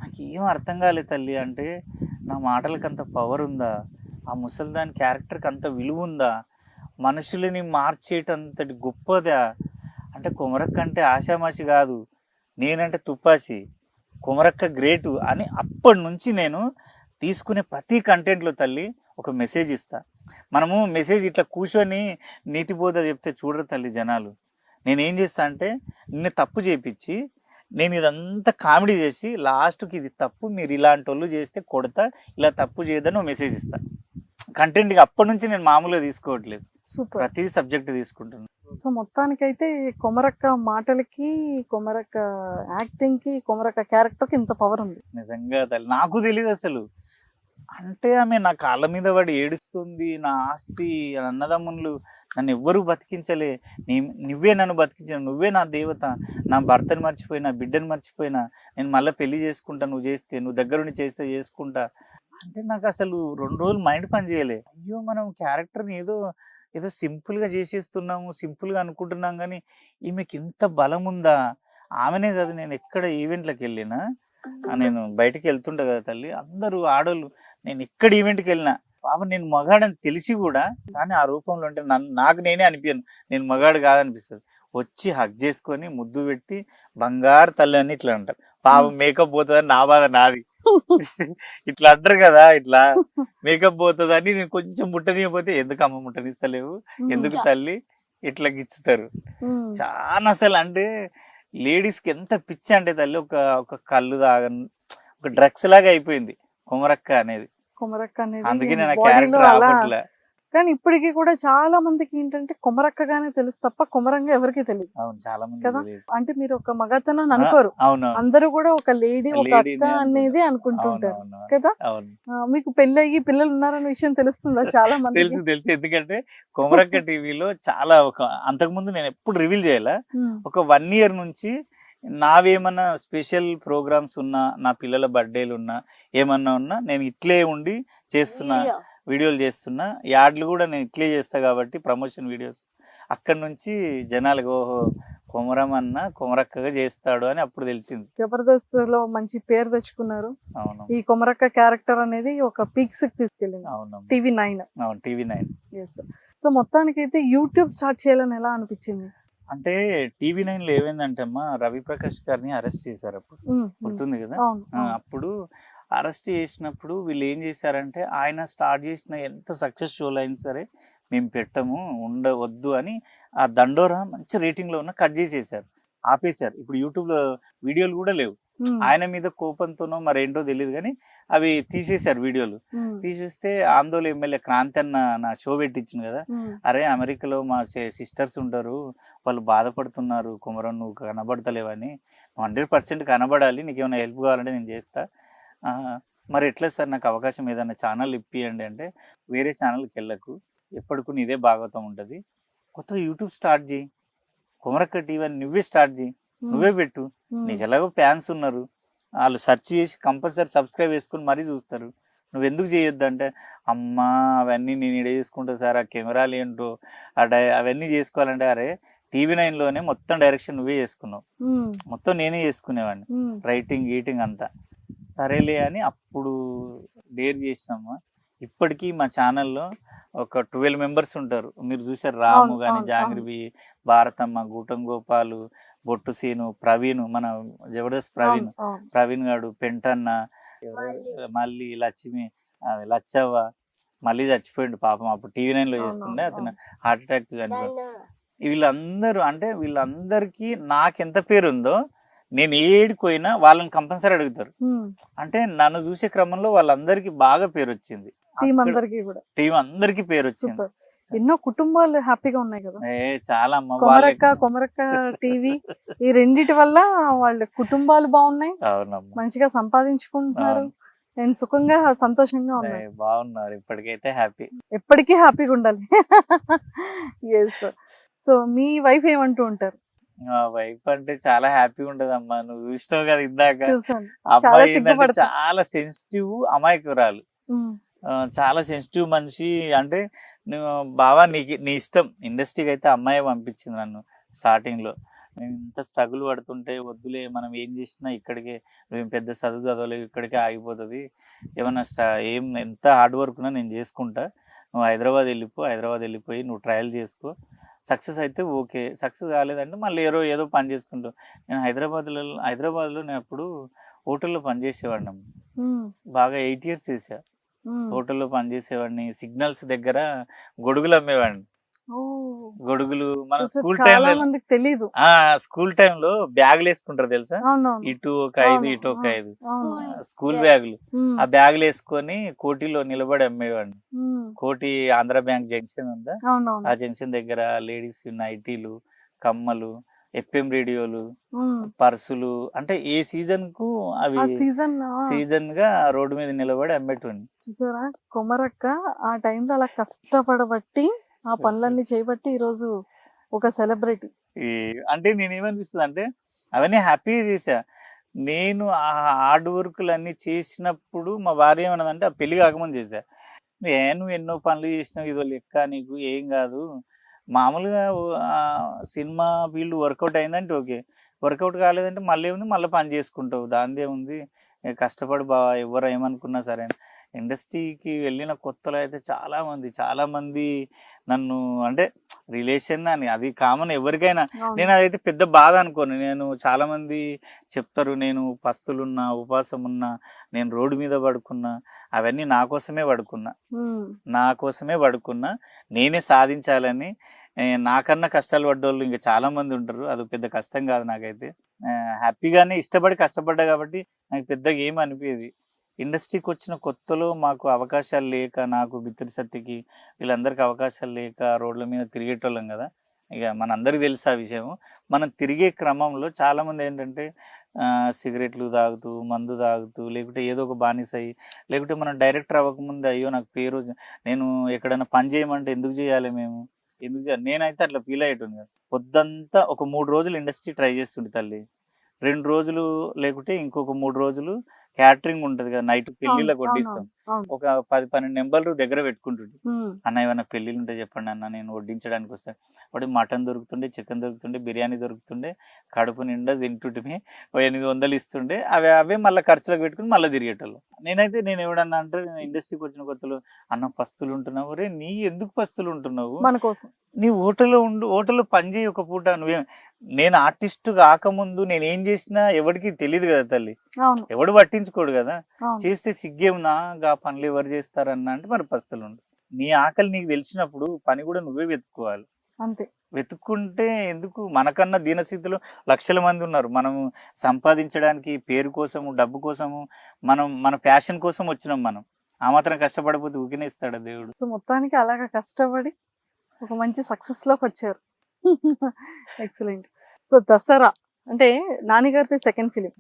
[SPEAKER 3] నాకు ఏం అర్థం కాలేదు తల్లి. అంటే నా మాటలకు అంత పవర్ ఉందా, ఆ ముసలిదాని క్యారెక్టర్కి అంత విలువ ఉందా, మనుషులని మార్చేటంతటి గొప్పదా. అంటే కొమరక్క అంటే ఆషామాషి కాదు, నేనంటే తుపాసి, కొమరక్క గ్రేటు అని అప్పటి నుంచి నేను తీసుకునే ప్రతి కంటెంట్లో తల్లి ఒక మెసేజ్ ఇస్తా. మనము మెసేజ్ ఇట్లా కూర్చొని నీతిబోధ చెప్తే చూడరు తల్లి జనాలు. నేనేం చేస్తా అంటే నిన్ను తప్పు చేయించి నేను ఇదంతా కామెడీ చేసి లాస్ట్కి ఇది తప్పు, మీరు ఇలాంటి వాళ్ళు చేస్తే కొడతా, ఇలా తప్పు చేయదని మెసేజ్ ఇస్తా. కంటెంట్కి అప్పటి నుంచి నేను మామూలుగా తీసుకోవట్లేదు, ప్రతి సబ్జెక్ట్ తీసుకుంటున్నాను.
[SPEAKER 2] సో మొత్తానికైతే కొమరక్క మాటలకి, కొమరక్క యాక్టింగ్ కి, కొమరక్క క్యారెక్టర్ కి ఇంత పవర్ ఉంది.
[SPEAKER 3] నిజంగా తల్లి నాకు తెలియదు అసలు. అంటే ఆమె నా కాళ్ళ మీద పడి ఏడుస్తుంది, నా ఆస్తి అన్నదమ్ములు నన్ను ఎవ్వరూ బతికించలే, నువ్వే నన్ను బతికించిన, నువ్వే నా దేవత, నా భర్తను మర్చిపోయినా, బిడ్డను మర్చిపోయినా, నేను మళ్ళీ పెళ్లి చేసుకుంటా, నువ్వు చేస్తే, నువ్వు దగ్గరుండి చేస్తే చేసుకుంటా అంటే నాకు అసలు 2 రోజులు మైండ్ పని చేయలే. అయ్యో మనం క్యారెక్టర్ని ఏదో సింపుల్గా చేసేస్తున్నాము, సింపుల్గా అనుకుంటున్నాం, కానీ ఈమెకి ఇంత బలం ఉందా. ఆమెనే కాదు, నేను ఎక్కడ ఈవెంట్లకు వెళ్ళినా, నేను బయటికి వెళ్తుంటా కదా తల్లి, అందరూ ఆడోళ్ళు, నేను ఎక్కడ ఈవెంట్కి వెళ్ళినా బాబా నేను మగాడని తెలిసి కూడా, కానీ ఆ రూపంలో ఉంటే నాకు నేనే అనిపించను, నేను మగాడు కాదనిపిస్తుంది. వచ్చి హగ్ చేసుకొని ముద్దు పెట్టి బంగారు తల్లి అని ఇట్లా అంటారు. పాపం మేకప్ పోతుందని నా బాధ నాది. ఇట్లా అంటారు కదా, ఇట్లా మేకప్ పోతుందని నేను కొంచెం ముట్టనియకపోతే, ఎందుకు అమ్మ ముట్టనిస్తలేవు, ఎందుకు తల్లి ఇట్లా గిచ్చుతారు. చాలా అసలు అంటే లేడీస్కి ఎంత పిచ్చి అంటే తల్లి, ఒక కళ్ళు తాగని ఒక డ్రగ్స్ లాగా అయిపోయింది కొమరక్క అనేది. అందుకే నేను క్యారెక్టర్ రావట్లే.
[SPEAKER 2] కానీ ఇప్పటికీ కూడా చాలా మందికి ఏంటంటే కొమరక్కగానే తెలుసు తప్ప కొమరంగా ఎవరికి తెలియదు.
[SPEAKER 3] అవును, చాలా మంది
[SPEAKER 2] కదా. అంటే మీరు ఒక మగతనాన్ని అనుకోరు, అందరూ కూడా ఒక లేడీ, ఒక అక్క అనేది అనుకుంటుంటారు కదా. మీకు పెళ్ళయ్యి పిల్లలు ఉన్నారన్న విషయం తెలుస్తుందా? చాలా మంది
[SPEAKER 3] తెలుసు. ఎందుకంటే కొమరక్క టీవీలో చాలా అంతకుముందు నేను ఎప్పుడు రివీల్ చేయాలా, ఒక 1 year నుంచి నావేమన్నా స్పెషల్ ప్రోగ్రామ్స్ ఉన్నా, నా పిల్లల బర్త్డేలు ఉన్నా, ఏమన్నా ఉన్నా, నేను ఇట్లే ఉండి చేస్తున్నా, వీడియోలు చేస్తున్నా, యాడ్లు కూడా నేను ఇట్లే చేస్తా కాబట్టి ప్రమోషన్ వీడియోస్. అక్కడి నుంచి జనాలకు ఓహో కొమరం అన్న కొమరక్కగా చేస్తాడు అని అప్పుడు తెలిసింది.
[SPEAKER 2] జబర్దస్త్ లో మంచి పేరు తెచ్చుకున్నారు.
[SPEAKER 3] అవును
[SPEAKER 2] ఈ కొమరక్క క్యారెక్టర్ అనేది ఒక పీక్స్ కి తీసుకెళ్ళింది
[SPEAKER 3] అవును
[SPEAKER 2] TV9.
[SPEAKER 3] అవును TV9.
[SPEAKER 2] సో మొత్తానికి అయితే యూట్యూబ్ స్టార్ట్ చేయాలని ఎలా అనిపించింది?
[SPEAKER 3] అంటే TV9 లో ఏమైందంటే అమ్మా, రవి ప్రకాష్ గారిని అరెస్ట్ చేశారు అప్పుడు, గుర్తుంది కదా. అప్పుడు అరెస్ట్ చేసినప్పుడు వీళ్ళు ఏం చేశారంటే, ఆయన స్టార్ట్ చేసిన ఎంత సక్సెస్ షోలు అయినా సరే మేము పెట్టము, ఉండవద్దు అని ఆ దండోరా మంచి రేటింగ్ లో ఉన్న కట్ చేసేసారు, ఆపేశారు. ఇప్పుడు యూట్యూబ్ లో వీడియోలు కూడా లేవు. ఆయన మీద కోపంతోనో మరేంటో తెలియదు కానీ అవి తీసేశారు వీడియోలు. తీసేస్తే ఆందోళన ఎమ్మెల్యే క్రాంతి అన్న నా షో పెట్టించింది కదా, అరే అమెరికాలో మా సిస్టర్స్ ఉంటారు, వాళ్ళు బాధపడుతున్నారు, కుమరం నువ్వు కనబడతలేవని, 100% కనబడాలి, నీకు ఏమైనా హెల్ప్ కావాలంటే నేను చేస్తా. మరి ఎట్లా సార్, నాకు అవకాశం ఏదైనా ఛానల్ ఇప్పియండి అంటే, వేరే ఛానల్కి వెళ్ళకు, ఎప్పటికూ నీదే భాగవతం ఉంటుంది, కొత్తగా యూట్యూబ్ స్టార్ట్ చేయి, కుమరక్క టీవీ అని నువ్వే స్టార్ట్ చేయి, నువ్వే పెట్టు, నీకు ఎలాగో ఫ్యాన్స్ ఉన్నారు, వాళ్ళు సెర్చ్ చేసి కంపల్సరీ సబ్స్క్రైబ్ చేసుకుని మరీ చూస్తారు, నువ్వు ఎందుకు చేయొద్దు అంటే, అమ్మా అవన్నీ నేను ఇడే చేసుకుంటా సార్, ఆ కెమెరాలు ఏంటో అవన్నీ చేసుకోవాలంటే, అరే TV9లోనే మొత్తం డైరెక్షన్ నువ్వే చేసుకున్నావు, మొత్తం నేనే చేసుకునేవాడిని, రైటింగ్ గీటింగ్ అంతా, సరేలే అని అప్పుడు డేర్ చేసినామా. ఇప్పటికీ మా ఛానల్లో ఒక 12 మెంబర్స్ ఉంటారు, మీరు చూసారు, రాము కానీ, జాంగ్రిబి, భారతమ్మ, గూటం గోపాలు, బొట్టు సీను, ప్రవీణ్, మన జబర్దస్త్ ప్రవీణ్ గాడు, పెంటన్న, మళ్ళీ లక్ష్మి, లచ్చవ్వ, మళ్ళీ చచ్చిపోయిండు పాపం, అప్పుడు TV9లో చేస్తుండే, అతను హార్ట్ అటాక్ చనిపోయింది. వీళ్ళందరూ అంటే వీళ్ళందరికీ నాకెంత పేరు ఉందో, నేను ఏడిపోయినా వాళ్ళని కంపల్సరీ అడుగుతారు. అంటే నన్ను చూసే క్రమంలో వాళ్ళందరికీ బాగా పేరు వచ్చింది, టీం అందరికి పేరు వచ్చింది.
[SPEAKER 2] ఎన్నో కుటుంబాలు హ్యాపీగా ఉన్నాయి కదా.
[SPEAKER 3] చాలా
[SPEAKER 2] కొమరక్క టీవీ, ఈ రెండిటి వల్ల వాళ్ళ కుటుంబాలు బాగున్నాయి, మంచిగా సంపాదించుకుంటున్నారు, నేను సుఖంగా సంతోషంగా ఉన్నాయి,
[SPEAKER 3] బాగున్నారు, ఇప్పటికైతే హ్యాపీ,
[SPEAKER 2] ఎప్పటికీ హ్యాపీగా ఉండాలి. ఎస్. సో మీ వైఫ్ ఏమంటూ ఉంటారు?
[SPEAKER 3] మా వైఫ్ అంటే చాలా హ్యాపీగా ఉంటదమ్మా, నువ్వు చూసినావు కదా ఇందాక, అమ్మాయి చాలా సెన్సిటివ్, అమాయకురాలు, చాలా సెన్సిటివ్ మనిషి. అంటే నువ్వు బావా నీ ఇష్టం, ఇండస్ట్రీకి అయితే అమ్మాయి పంపించింది నన్ను స్టార్టింగ్ లో, నేను ఇంత స్ట్రగుల్ పడుతుంటే, వద్దులే మనం ఏం చేసినా ఇక్కడికే, నువ్వు పెద్ద చదవలేవు, ఇక్కడికే ఆగిపోతుంది, ఏమన్నా ఎంత హార్డ్ వర్క్ ఉన్నా నేను చేసుకుంటా, నువ్వు హైదరాబాద్ వెళ్ళిపోయి నువ్వు ట్రయల్ చేసుకో, సక్సెస్ అయితే ఓకే, సక్సెస్ కాలేదంటే మళ్ళీ ఏదో పని చేసుకుంటావు. నేను హైదరాబాద్లో నేను అప్పుడు హోటల్లో పనిచేసేవాడిని, బాగా 8 years చేసా, హోటల్లో పనిచేసేవాడిని, సిగ్నల్స్ దగ్గర గొడుగులు అమ్మేవాడిని, గొడుగులు మన స్కూల్ టైంలో బ్యాగులు వేసుకుంటారు తెలుసా, ఇటు ఒక 5 ఇటు ఒక 5 స్కూల్ బ్యాగులు, ఆ బ్యాగులు వేసుకొని కోటిలో నిలబడి అమ్మేవాడిని. కోటి ఆంధ్ర బ్యాంక్ జంక్షన్ ఉందా, ఆ జంక్షన్ దగ్గర లేడీస్ నైటీలు, కమ్మలు, FM రేడియోలు, పర్సులు, అంటే ఏ సీజన్ కు అవి సీజన్ గా రోడ్డు మీద నిలబడి అమ్మేటువంటి.
[SPEAKER 2] చూసారా కొమరక్క ఆ టైంలో అలా కష్టపడబట్టి, ఆ పనులన్నీ చేయబట్టి ఈరోజు ఒక సెలబ్రిటీ.
[SPEAKER 3] అంటే నేనేమనిపిస్తుంది అంటే, అవన్నీ హ్యాపీగా చేసా నేను, ఆ హార్డ్ వర్క్లు అన్ని చేసినప్పుడు మా భార్య ఏమన్నదంటే, ఆ పెళ్లి కాకముందు చేసా, నువ్వు ఎన్నో పనులు చేసినావు, ఇదో లెక్క, నీకు ఏం కాదు, మామూలుగా సినిమా ఫీల్డ్ వర్కౌట్ అయిందంటే ఓకే, వర్కౌట్ కాలేదంటే మళ్ళీ పని చేసుకుంటావు, దానిదే ఉంది, కష్టపడి ఎవరు ఏమనుకున్నా సరే. ఇండస్ట్రీకి వెళ్ళిన కొత్తలో అయితే చాలా మంది నన్ను, అంటే రిలేషన్ అని అది కామన్ ఎవరికైనా, నేను అదైతే పెద్ద బాధ అనుకోను. నేను చాలా మంది చెప్తారు, నేను పస్తులున్నా, ఉపవాసం ఉన్నా, నేను రోడ్డు మీద పడుకున్నా, అవన్నీ నా కోసమే పడుకున్నా, నేనే సాధించాలని. నాకన్నా కష్టాలు పడ్డోళ్ళు ఇంకా చాలా మంది ఉంటారు, అది పెద్ద కష్టం కాదు నాకైతే, హ్యాపీగానే ఇష్టపడి కష్టపడ్డా కాబట్టి నాకు పెద్దగా ఏమి అనిపించేది. ఇండస్ట్రీకి వచ్చిన కొత్తలో మాకు అవకాశాలు లేక, నాకు బిత్తిరి సత్తికి వీళ్ళందరికీ అవకాశాలు లేక రోడ్ల మీద తిరిగేటోళ్ళం కదా, ఇక మనందరికి తెలుసు ఆ విషయం. మనం తిరిగే క్రమంలో చాలామంది ఏంటంటే సిగరెట్లు తాగుతూ, మందు తాగుతూ, లేకుంటే ఏదో ఒక బానిస అయ్యి, లేకుంటే మనం డైరెక్టర్ అవ్వకముందు అయ్యో నాకు పేరు, నేను ఎక్కడైనా పని చేయమంటే ఎందుకు చేయాలి నేనైతే అట్లా ఫీల్ అయ్యేటుంది కదా. పొద్దంతా ఒక 3 రోజులు ఇండస్ట్రీ ట్రై చేస్తుండే తల్లి, 2 రోజులు లేకుంటే ఇంకొక 3 రోజులు క్యాటరింగ్ ఉంటది కదా, నైట్ పెళ్లిళ్ళకి
[SPEAKER 2] అవును,
[SPEAKER 3] వడ్డిస్తాం.
[SPEAKER 2] అవును.
[SPEAKER 3] ఒక 10-12 నెంబర్లు దగ్గర పెట్టుకుంటుండే.
[SPEAKER 2] ఉమ్,
[SPEAKER 3] అన్న ఏమైనా పెళ్ళిళ్ళు ఉంటే చెప్పండి అన్న, నేను వడ్డించడానికి వస్తాను. వాడు మటన్ దొరుకుతుండే, చికెన్ దొరుకుతుండే, బిర్యానీ దొరుకుతుండే, కడుపు నిండా తింటుంటే 800 ఇస్తుండే. అవే మళ్ళీ ఖర్చులకు పెట్టుకుని మళ్ళీ తిరిగేటోళ్ళు. నేను ఎవడన్నా అంటే, ఇండస్ట్రీకి వచ్చిన కొత్తలో అన్న పస్తులు ఉంటున్నావు, రే నీ ఎందుకు పస్తులు ఉంటున్నావు,
[SPEAKER 2] మన కోసం.
[SPEAKER 3] నీ హోటల్లో పని చేయి ఒక పూట. నేను ఆర్టిస్ట్ కాకముందు నేను ఏం చేసినా ఎవరికి తెలియదు కదా తల్లి,
[SPEAKER 2] అవును,
[SPEAKER 3] ఎవడు పట్టించుకోడు కదా.
[SPEAKER 2] అవును.
[SPEAKER 3] చేస్తే సిగ్గేమునా, గా పనులు ఎవరు చేస్తారన్నా అంటే మరి పస్తులు ఉండు. నీ ఆకలి నీకు తెలిసినప్పుడు పని కూడా నువ్వే వెతుక్కోవాలి.
[SPEAKER 2] అంతే.
[SPEAKER 3] వెతుక్కుంటే ఎందుకు, మనకన్నా దీనస్థితిలో లక్షల మంది ఉన్నారు. మనం సంపాదించడానికి పేరు కోసము, డబ్బు కోసము, మన ప్యాషన్ కోసం వచ్చినాం. మనం ఆ మాత్రం కష్టపడిపోతే ఊకినే ఇస్తాడా దేవుడు?
[SPEAKER 2] సో మొత్తానికి అలాగా కష్టపడి ఒక మంచి సక్సెస్ లోకి వచ్చారు. ఎక్సలెంట్. సో దసరా అంటే నాని గారితో సెకండ్ ఫిలిం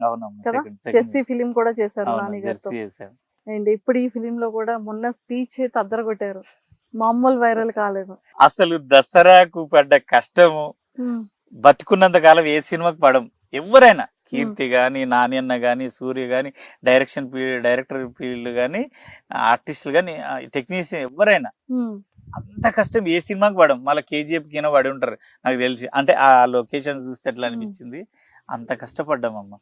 [SPEAKER 2] కదా, చెస్సీ ఫిలిం కూడా చేశారు నాని గారితో. అండ్ ఇప్పుడు ఈ ఫిలిం లో కూడా మొన్న స్పీచ్ అయితే అద్దరగొట్టారు, మామూలు వైరల్ కాలేదు.
[SPEAKER 3] అసలు దసరాకు పడ్డ కష్టము బతుకున్నంత కాలం ఏ సినిమాకి పడం. ఎవరైనా కీర్తి గాని, నాని అన్న గాని, సూర్య గాని, డైరెక్టర్ ఫీల్డ్ గాని, ఆర్టిస్టులు గాని, టెక్నీషియన్ ఎవరైనా అంత కష్టం ఏ సినిమాకి పడం. మళ్ళీ KGF కింద పడి ఉంటారు నాకు తెలిసి. అంటే ఆ లొకేషన్ చూస్తే ఎట్లా అనిపించింది, అంత కష్టపడ్డామమ్మ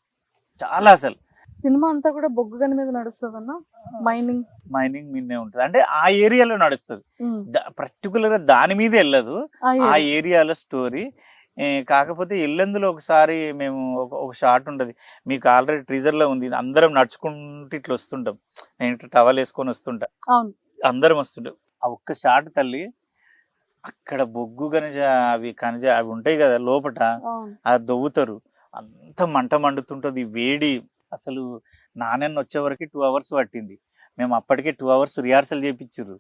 [SPEAKER 3] చాలా. అసలు
[SPEAKER 2] సినిమా అంతా కూడా బొగ్గు గని మీద నడుస్తుంది అన్న,
[SPEAKER 3] మైనింగ్ మీదే ఉంటది. అంటే ఆ ఏరియాలో నడుస్తుంది, పర్టికులర్ గా దాని మీద వెళ్ళదు, ఆ ఏరియాలో స్టోరీ. కాకపోతే ఎల్లందులో ఒకసారి మేము ఒక షాట్ ఉంటది, మీకు ఆల్రెడీ ట్రీజర్ లో ఉంది. అందరం నడుచుకుంటూ ఇట్లా వస్తుంటాం, నేను ఇట్లా టవల్ వేసుకొని వస్తుంటా, అందరం వస్తుంటాం. ఆ ఒక్క షాట్ తల్లి, అక్కడ బొగ్గు కనజ అవి ఉంటాయి కదా లోపట, అది దొవ్వుతారు, అంత మంట మండుతుంటది, వేడి. అసలు నాన్న వచ్చే వరకు 2 hours పట్టింది. మేము అప్పటికే 2 hours రిహార్సల్ చేయించారు.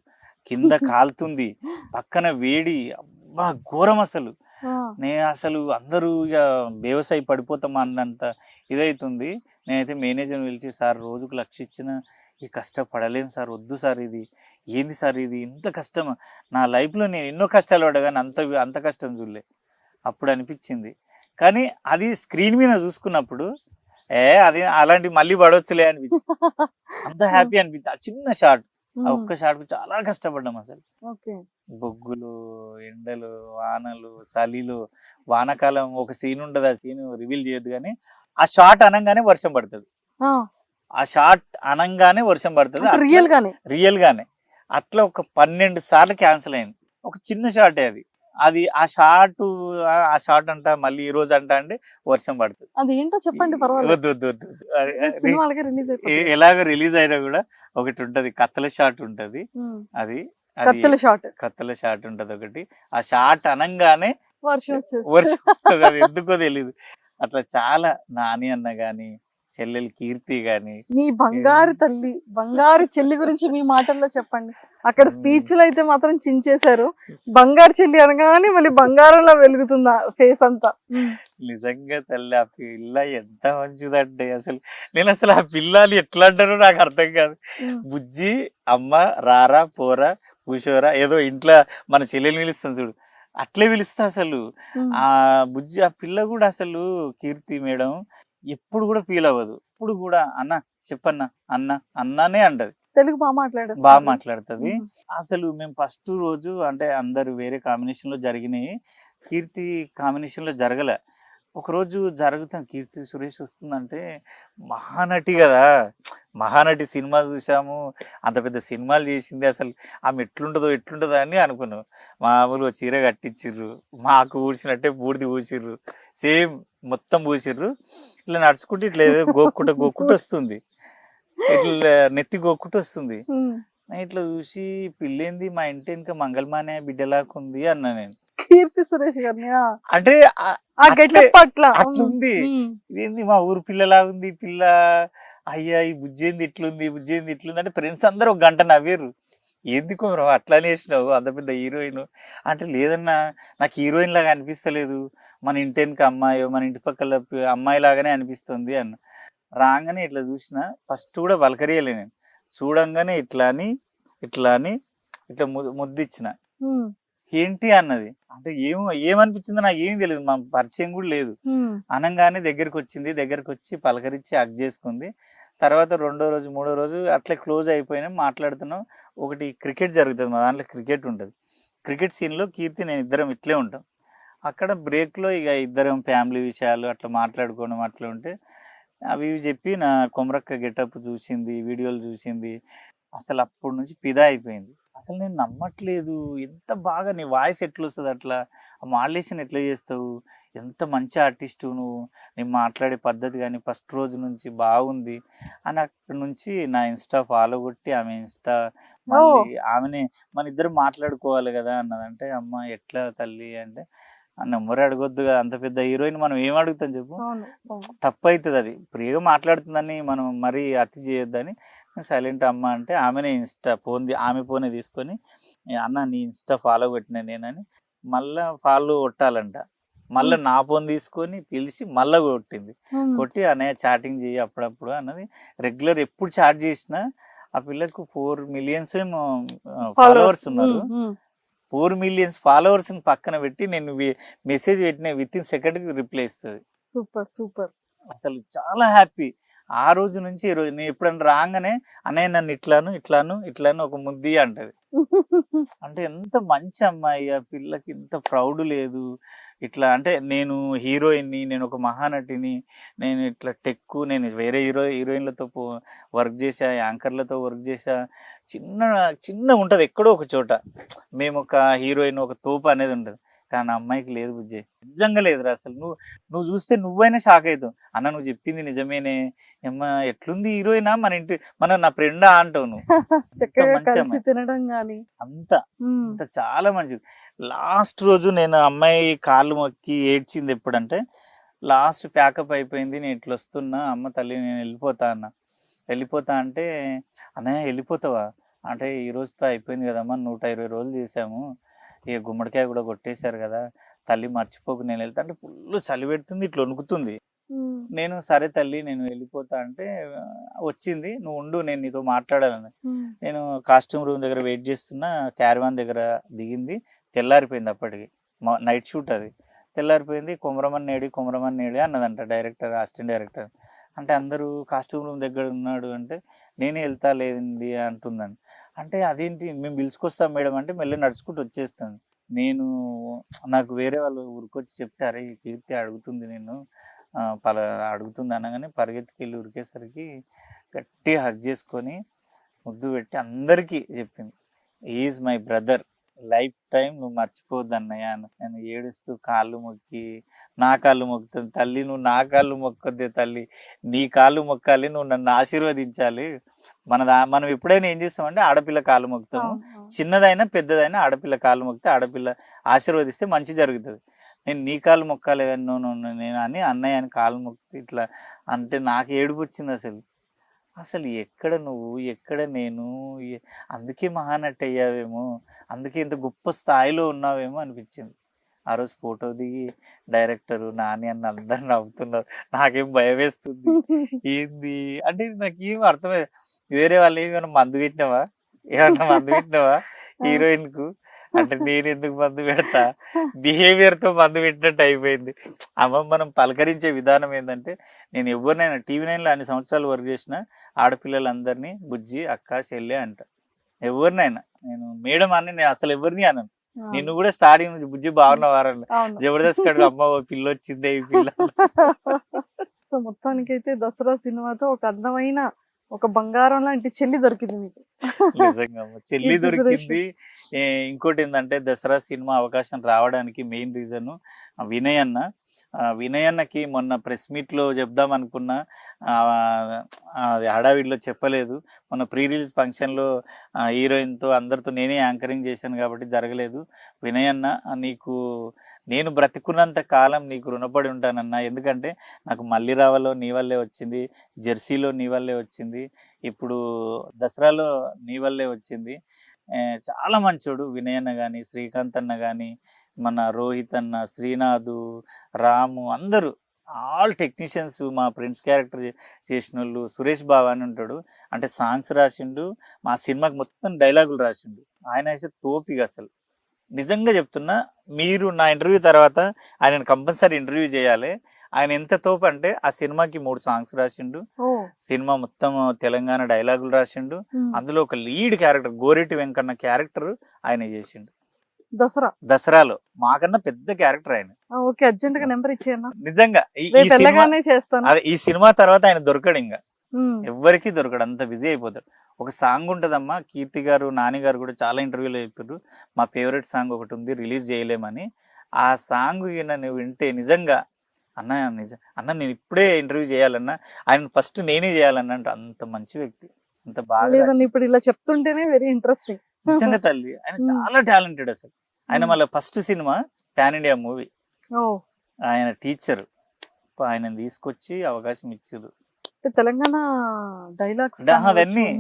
[SPEAKER 3] కింద కాలుతుంది, పక్కన వేడి, అబ్బా ఘోరం. అసలు నేను అసలు అందరూ ఇక బేవసాయి పడిపోతాం అన్నంత ఇదైతుంది. నేనైతే మేనేజర్ పిలిచి, సార్ రోజుకు 1,00,000 ఇచ్చిన ఈ కష్టపడలేం సార్, వద్దు సార్, ఇది ఏంది సార్, ఇది ఇంత కష్టం. నా లైఫ్లో నేను ఎన్నో కష్టాలు పడ్డా కానీ అంత కష్టం చూడలే. అప్పుడు అనిపించింది. కానీ అది స్క్రీన్ మీద చూసుకున్నప్పుడు అది అలాంటి మళ్ళీ పడవచ్చులే అనిపించింది. అంత హ్యాపీ అనిపించింది. ఆ చిన్న షాట్, ఆ ఒక్క షాట్ కు చాలా కష్టపడ్డాం. అసలు బొగ్గులు, ఎండలు, వానలు, చలిలు, వానకాలం ఒక సీన్ ఉంటది, ఆ సీన్ రివీల్ చేయొద్దు కానీ ఆ షాట్ అనగానే వర్షం పడుతుంది. ఆ షాట్ అనంగానే వర్షం పడుతుంది రియల్ గానే. అట్లా ఒక 12 సార్లు క్యాన్సిల్ అయింది. ఒక చిన్న షాటే అది ఆ షాట్ అంట మళ్ళీ ఈ రోజు అంట అంటే వర్షం పడుతుంది.
[SPEAKER 2] అది ఏంటో చెప్పండి.
[SPEAKER 3] వద్దు. ఎలాగ రిలీజ్ అయినా కూడా ఒకటి ఉంటది, కత్తల షాట్ ఉంటది. అది కత్తల షాట్ ఉంటది ఒకటి. ఆ షాట్ అనంగానే వర్షం వస్తుంది. అది ఎందుకో తెలీదు. అట్లా చాలా. నాని అన్న గాని, చెల్లెలు కీర్తి గాని,
[SPEAKER 2] మీ బంగారు తల్లి, బంగారు చెల్లి గురించి మీ మాటల్లో చెప్పండి. అక్కడ స్పీచ్ లో అయితే మాత్రం చించేశారు, బంగారు చెల్లి అనగానే మళ్ళీ బంగారంలో వెలుగుతుందా ఫేస్ అంతా.
[SPEAKER 3] నిజంగా తల్లి, ఆ పిల్ల ఎంత మంచిదంటే అసలు ఆ పిల్లలు ఎట్లా అంటారో నాకు అర్థం కాదు. బుజ్జి, అమ్మ, రారా, పోరా, కూషోరా, ఏదో ఇంట్లో మన చెల్లెలు పిలుస్తాం చూడు, అట్లే పిలుస్తా. అసలు ఆ బుజ్జి, ఆ పిల్ల కూడా అసలు కీర్తి మేడం ఎప్పుడు కూడా ఫీల్ అవ్వదు. ఇప్పుడు కూడా అన్న చెప్పన్నా, అన్నానే అంటది.
[SPEAKER 2] తెలుగు బాగా
[SPEAKER 3] మాట్లాడుతుంది. అసలు మేము ఫస్ట్ రోజు అంటే అందరు వేరే కాంబినేషన్ లో జరిగినాయి, కీర్తి కాంబినేషన్ లో జరగలే. ఒకరోజు జరుగుతాం, కీర్తి సురేష్ వస్తుందంటే మహానటి కదా, మహానటి సినిమా చూసాము, అంత పెద్ద సినిమాలు చేసింది. అసలు ఆమె ఎట్లుంటుందో అని అనుకున్నాం. మామూలుగా చీర కట్టించిర్రు, మాకు ఊడ్చినట్టే బూడిది ఊసిర్రు, సేమ్ మొత్తం పూసిర్రు. ఇట్లా నడుచుకుంటే ఇట్లా ఏదో గోక్కుంటూ వస్తుంది, ఇట్లా నెత్తి గోక్కుంటూ వస్తుంది. ఇట్లా చూసి పిల్లేంది మా ఇంటి వెనుక మంగళమానే బిడ్డలాకుంది అన్నా నేను.
[SPEAKER 2] కీర్తి సురేష్ గారిని
[SPEAKER 3] అంటే అట్లుంది, ఇదేంది మా ఊరు పిల్లలాగుంది పిల్ల, అయ్యా ఈ బుజ్జేంది ఇట్లుంది అంటే ఫ్రెండ్స్ అందరూ ఒక గంట నవ్వేరు. ఎందుకు అట్లానే వేసినావు, అంత పెద్ద హీరోయిన్ అంటే. లేదన్నా నాకు హీరోయిన్ లాగా అనిపిస్తలేదు, మన ఇంటి వెనుక అమ్మాయో మన ఇంటి పక్కల అమ్మాయి లాగానే అనిపిస్తుంది అన్న. రాగానే ఇట్లా చూసిన, ఫస్ట్ కూడా వలకరియలే నేను, చూడంగానే ఇట్లా అని ముద్దిచ్చిన. ఏంటి అన్నది, అంటే ఏమనిపించిందో నాకు ఏం తెలియదు, మా పరిచయం కూడా లేదు. అనంగానే దగ్గరికి వచ్చి పలకరించి హగ్ చేసుకుంది. తర్వాత రెండో రోజు మూడో రోజు అట్లా క్లోజ్ అయిపోయినాం, మాట్లాడుతున్నాం. ఒకటి క్రికెట్ జరుగుతుంది మా దాంట్లో, క్రికెట్ ఉంటుంది. క్రికెట్ సీన్లో కీర్తి నేను ఇద్దరం ఇట్లే ఉంటాం. అక్కడ బ్రేక్లో ఇక ఇద్దరం ఫ్యామిలీ విషయాలు అట్లా మాట్లాడుకోవడం అట్లా ఉంటే అవి ఇవి చెప్పి నా కొమరక్క గెటప్ చూసింది, వీడియోలు చూసింది. అసలు అప్పటి నుంచి ఫిదా అయిపోయింది. అసలు నేను నమ్మట్లేదు, ఎంత బాగా నీ వాయిస్ ఎట్లా వస్తుంది, అట్లా మాడ్యులేషన్ ఎట్లా చేస్తావు, ఎంత మంచి ఆర్టిస్టు నువ్వు, నేను మాట్లాడే పద్ధతి కానీ ఫస్ట్ రోజు నుంచి బాగుంది అని. అక్కడి నుంచి నా ఇన్స్టా ఫాలో కొట్టి ఆమె ఇన్స్టా మళ్ళీ ఆమెనే మన ఇద్దరు మాట్లాడుకోవాలి కదా అన్నదంటే, అమ్మ ఎట్లా తల్లి అంటే, నెంబర్ అడగొద్దు కదా, అంత పెద్ద హీరోయిన్ మనం ఏం అడుగుతాం చెప్పు, తప్పు అవుతుంది. అది ప్రియగా మాట్లాడుతుందని మనం మరీ అతి చేయొద్దని సైలెంట్ అమ్మ అంటే, ఆమెనే ఇన్స్టా ఆమె ఫోనే తీసుకొని అన్న నీ ఇన్స్టా ఫాలో కొట్టినా నేనని మళ్ళా ఫాలో కొట్టాలంట. మళ్ళీ నా ఫోన్ తీసుకొని పిలిచి మళ్ళీ కొట్టింది. కొట్టి అన్నయ్య చాటింగ్ చేయి అప్పుడప్పుడు అన్నది. రెగ్యులర్ ఎప్పుడు చాట్ చేసినా ఆ పిల్లలకు 4 మిలియన్స్ ఏమో ఫాలోవర్స్ ఉన్నారు. 4 మిలియన్స్ ఫాలోవర్స్ పక్కన పెట్టి నేను మెసేజ్ పెట్టిన విత్ ఇన్ సెకండ్ రిప్లై ఇస్తుంది.
[SPEAKER 2] Super super.
[SPEAKER 3] అసలు చాలా హ్యాపీ. ఆ రోజు నుంచి ఈ రోజు నేను ఎప్పుడన్నా రాగానే అన్నయ్య నన్ను ఇట్లాను ఒక ముద్ది అంటది. అంటే ఎంత మంచి అమ్మాయి, ఆ పిల్లకి ఇంత ప్రౌడ్ లేదు. ఇట్లా అంటే నేను హీరోయిన్ని, నేను ఒక మహానటిని, నేను ఇట్లా నేను వేరే హీరోయిన్లతో వర్క్ చేసా, యాంకర్లతో వర్క్ చేసా. చిన్న ఉంటుంది ఎక్కడో ఒక చోట, మేము ఒక హీరోయిన్ ఒక తోపు అనేది ఉంటుంది. కానీ అమ్మాయికి లేదు బుజ్జి, నిజంగా లేదురా. అసలు నువ్వు చూస్తే నువ్వైనా షాక్ అవుతావు. అన్న నువ్వు చెప్పింది నిజమేనే, అమ్మ ఎట్లుంది హీరోయినా, మన నా ఫ్రెండా అంటావు నువ్వు. అంత చాలా మంచిది. లాస్ట్ రోజు నేను అమ్మాయి కాళ్ళు మొక్కి ఏడ్చింది ఎప్పుడంటే, లాస్ట్ ప్యాకప్ అయిపోయింది, నేను ఇట్లా వస్తున్నా అమ్మ తల్లి నేను వెళ్ళిపోతా అంటే, అన్నయ్య వెళ్ళిపోతావా అంటే, ఈ రోజుతో అయిపోయింది కదమ్మా, 120 రోజులు చేసాము, ఇక గుమ్మడికాయ కూడా కొట్టేశారు కదా తల్లి, మర్చిపోకు నేను వెళ్తా అంటే, ఫుల్ చలి పెడుతుంది, ఇట్లా వణుకుతుంది. నేను సరే తల్లి నేను వెళ్ళిపోతా అంటే, వచ్చింది నువ్వు ఉండు నేను నీతో మాట్లాడాలని. నేను కాస్ట్యూమ్ రూమ్ దగ్గర వెయిట్ చేస్తున్నా, క్యారవాన్ దగ్గర దిగింది. తెల్లారిపోయింది అప్పటికి, నైట్ షూట్ అది. తెల్లారిపోయింది. కొమరమన్ నేడి అన్నదంట డైరెక్టర్, అసిస్టెంట్ డైరెక్టర్. అంటే అందరూ కాస్ట్యూమ్ రూమ్ దగ్గర ఉన్నాడు అంటే, నేనే వెళ్తా లేదండి అంటుందండి. అంటే అదేంటి మేము పిలుచుకొస్తాం మేడం అంటే, మళ్ళీ నడుచుకుంటూ వచ్చేస్తాను. నాకు వేరే వాళ్ళు ఊరికొచ్చి చెప్తారే ఈ కీర్తి అడుగుతుంది, నేను అడుగుతుంది అనగానే పరిగెత్తుకెళ్ళి ఉరికేసరికి గట్టిగా హగ్ చేసుకొని ముద్దు పెట్టి అందరికీ చెప్పింది, is my brother, life time నువ్వు మర్చిపోవద్దు అన్నయ్య. నేను ఏడుస్తూ కాళ్ళు మొక్కి, నా కాళ్ళు మొక్కుతుంది తల్లి, నువ్వు నా కాళ్ళు మొక్కొద్దే తల్లి, నీ కాళ్ళు మొక్కాలి, నువ్వు నన్ను ఆశీర్వదించాలి. మనం ఎప్పుడైనా ఏం చేస్తామంటే ఆడపిల్ల కాళ్ళు మొక్కుతాము, చిన్నదైనా పెద్దదైనా ఆడపిల్ల కాళ్ళు మొక్కితే ఆడపిల్ల ఆశీర్వదిస్తే మంచి జరుగుతుంది. నేను నీ కాళ్ళు మొక్కాలి నేను అని అన్నయ్య అని కాళ్ళు మొక్కి ఇట్లా అంటే నాకు ఏడుపు వచ్చింది. అసలు ఎక్కడ నువ్వు ఎక్కడ నేను, అందుకే మహానటి అయ్యావేమో, అందుకే ఇంత గొప్ప స్థాయిలో ఉన్నావేమో అనిపించింది. ఆ రోజు ఫోటో దిగి డైరెక్టరు నాని అన్న అందరు నవ్వుతున్నారు, నాకేం భయం వేస్తుంది. ఏంది అంటే నాకేం అర్థమైంది. వేరే వాళ్ళు ఏమైనా మందు పెట్టినావా హీరోయిన్ కు అంటే, నేను ఎందుకు మందు పెడతా, బిహేవియర్ తో మందు పెట్టినట్టు అయిపోయింది. మనం పలకరించే విధానం ఏంటంటే, నేను ఎవరినైనా TV9లో అన్ని సంవత్సరాలు వర్క్ చేసిన ఆడపిల్లలందరినీ బుజ్జి, అక్క, చెల్లె అంట. ఎవరినైనా నేను మేడం అని నేను అసలు ఎవరిని అనను. నిన్ను కూడా స్టార్టింగ్ నుంచి బుజ్జి బాగున్నవారని, జబర్దస్త్ కడుగు అమ్మ పిల్ల వచ్చిందే ఈ పిల్ల.
[SPEAKER 2] సో మొత్తానికైతే దసరా సినిమాతో ఒక అందమైన ఒక బంగారం లాంటి చెల్లి దొరికింది మీకు.
[SPEAKER 3] నిజంగా చెల్లి దొరికింది. ఇంకోటి ఏంటంటే, దసరా సినిమా అవకాశం రావడానికి మెయిన్ రీజన్ వినయ్ అన్నకి మొన్న ప్రెస్ మీట్ లో చెప్దాం అనుకున్నా, అది హడావిడిలో చెప్పలేదు. మొన్న ప్రీ రిలీజ్ ఫంక్షన్ లో హీరోయిన్ తో అందరితో నేనే యాంకరింగ్ చేశాను కాబట్టి జరగలేదు. వినయ్ అన్న, నేను బ్రతికున్నంత కాలం నీకు రుణపడి ఉంటానన్నా, ఎందుకంటే నాకు మళ్ళీ రావాలో నీ వల్లే వచ్చింది, జెర్సీలో నీ వల్లే వచ్చింది, ఇప్పుడు దసరాలో నీ వల్లే వచ్చింది. చాలా మంచోడు వినయ్ అన్న కానీ, శ్రీకాంత్ అన్న కానీ, మన రోహిత్ అన్న, శ్రీనాథు, రాము, అందరూ ఆల్ టెక్నీషియన్స్, మా ఫ్రెండ్స్ క్యారెక్టర్ చేసిన వాళ్ళు. సురేష్ బాబు అని ఉంటాడు, అంటే సాంగ్స్ రాసిండు, మా సినిమాకి మొత్తం డైలాగులు రాసిండు. ఆయన అయితే తోపిగా అసలు నిజంగా చెప్తున్నా. మీరు నా ఇంటర్వ్యూ తర్వాత ఆయన కంపల్సరీ ఇంటర్వ్యూ చేయాలి. ఆయన ఎంత తోపు అంటే, ఆ సినిమాకి 3 సాంగ్స్ రాసిండు, సినిమా మొత్తం తెలంగాణ డైలాగులు రాసిండు. అందులో ఒక lead character Goreti Venkanna character ఆయన చేసిండు దసరాలో. మాకన్నా పెద్ద క్యారెక్టర్ ఆయన.
[SPEAKER 2] ఓకే, అర్జెంట్ గా నెంబర్ ఇచ్చేయన్నా.
[SPEAKER 3] నిజంగా
[SPEAKER 2] చేస్తాను.
[SPEAKER 3] అదే ఈ సినిమా తర్వాత ఆయన దొరకడు, ఇంకా ఎవ్వరికి దొరకడు, అంత బిజీ అయిపోతాడు. ఒక సాంగ్ ఉంటదమ్మా, కీర్తి గారు నాని గారు కూడా చాలా ఇంటర్వ్యూలో చెప్పారు, మా ఫేవరెట్ సాంగ్ ఒకటి ఉంది రిలీజ్ చేయలేమని. ఆ సాంగ్ నువ్వు వింటే నిజంగా అన్న నేను ఇప్పుడే ఇంటర్వ్యూ చేయాలన్నా, ఆయన ఫస్ట్ నేనే చేయాలన్నా, అంత మంచి వ్యక్తి, అంత బాగా.
[SPEAKER 2] ఇప్పుడు ఇలా చెప్తుంటేనే వెరీ ఇంట్రెస్టింగ్.
[SPEAKER 3] నిజంగా తల్లి ఆయన చాలా టాలెంటెడ్ అసలు. ఆయన మళ్ళీ first cinema pan India movie, ఆయన టీచర్, ఆయన తీసుకొచ్చి అవకాశం ఇచ్చారు.
[SPEAKER 2] తెలంగాణ డైలాగ్స్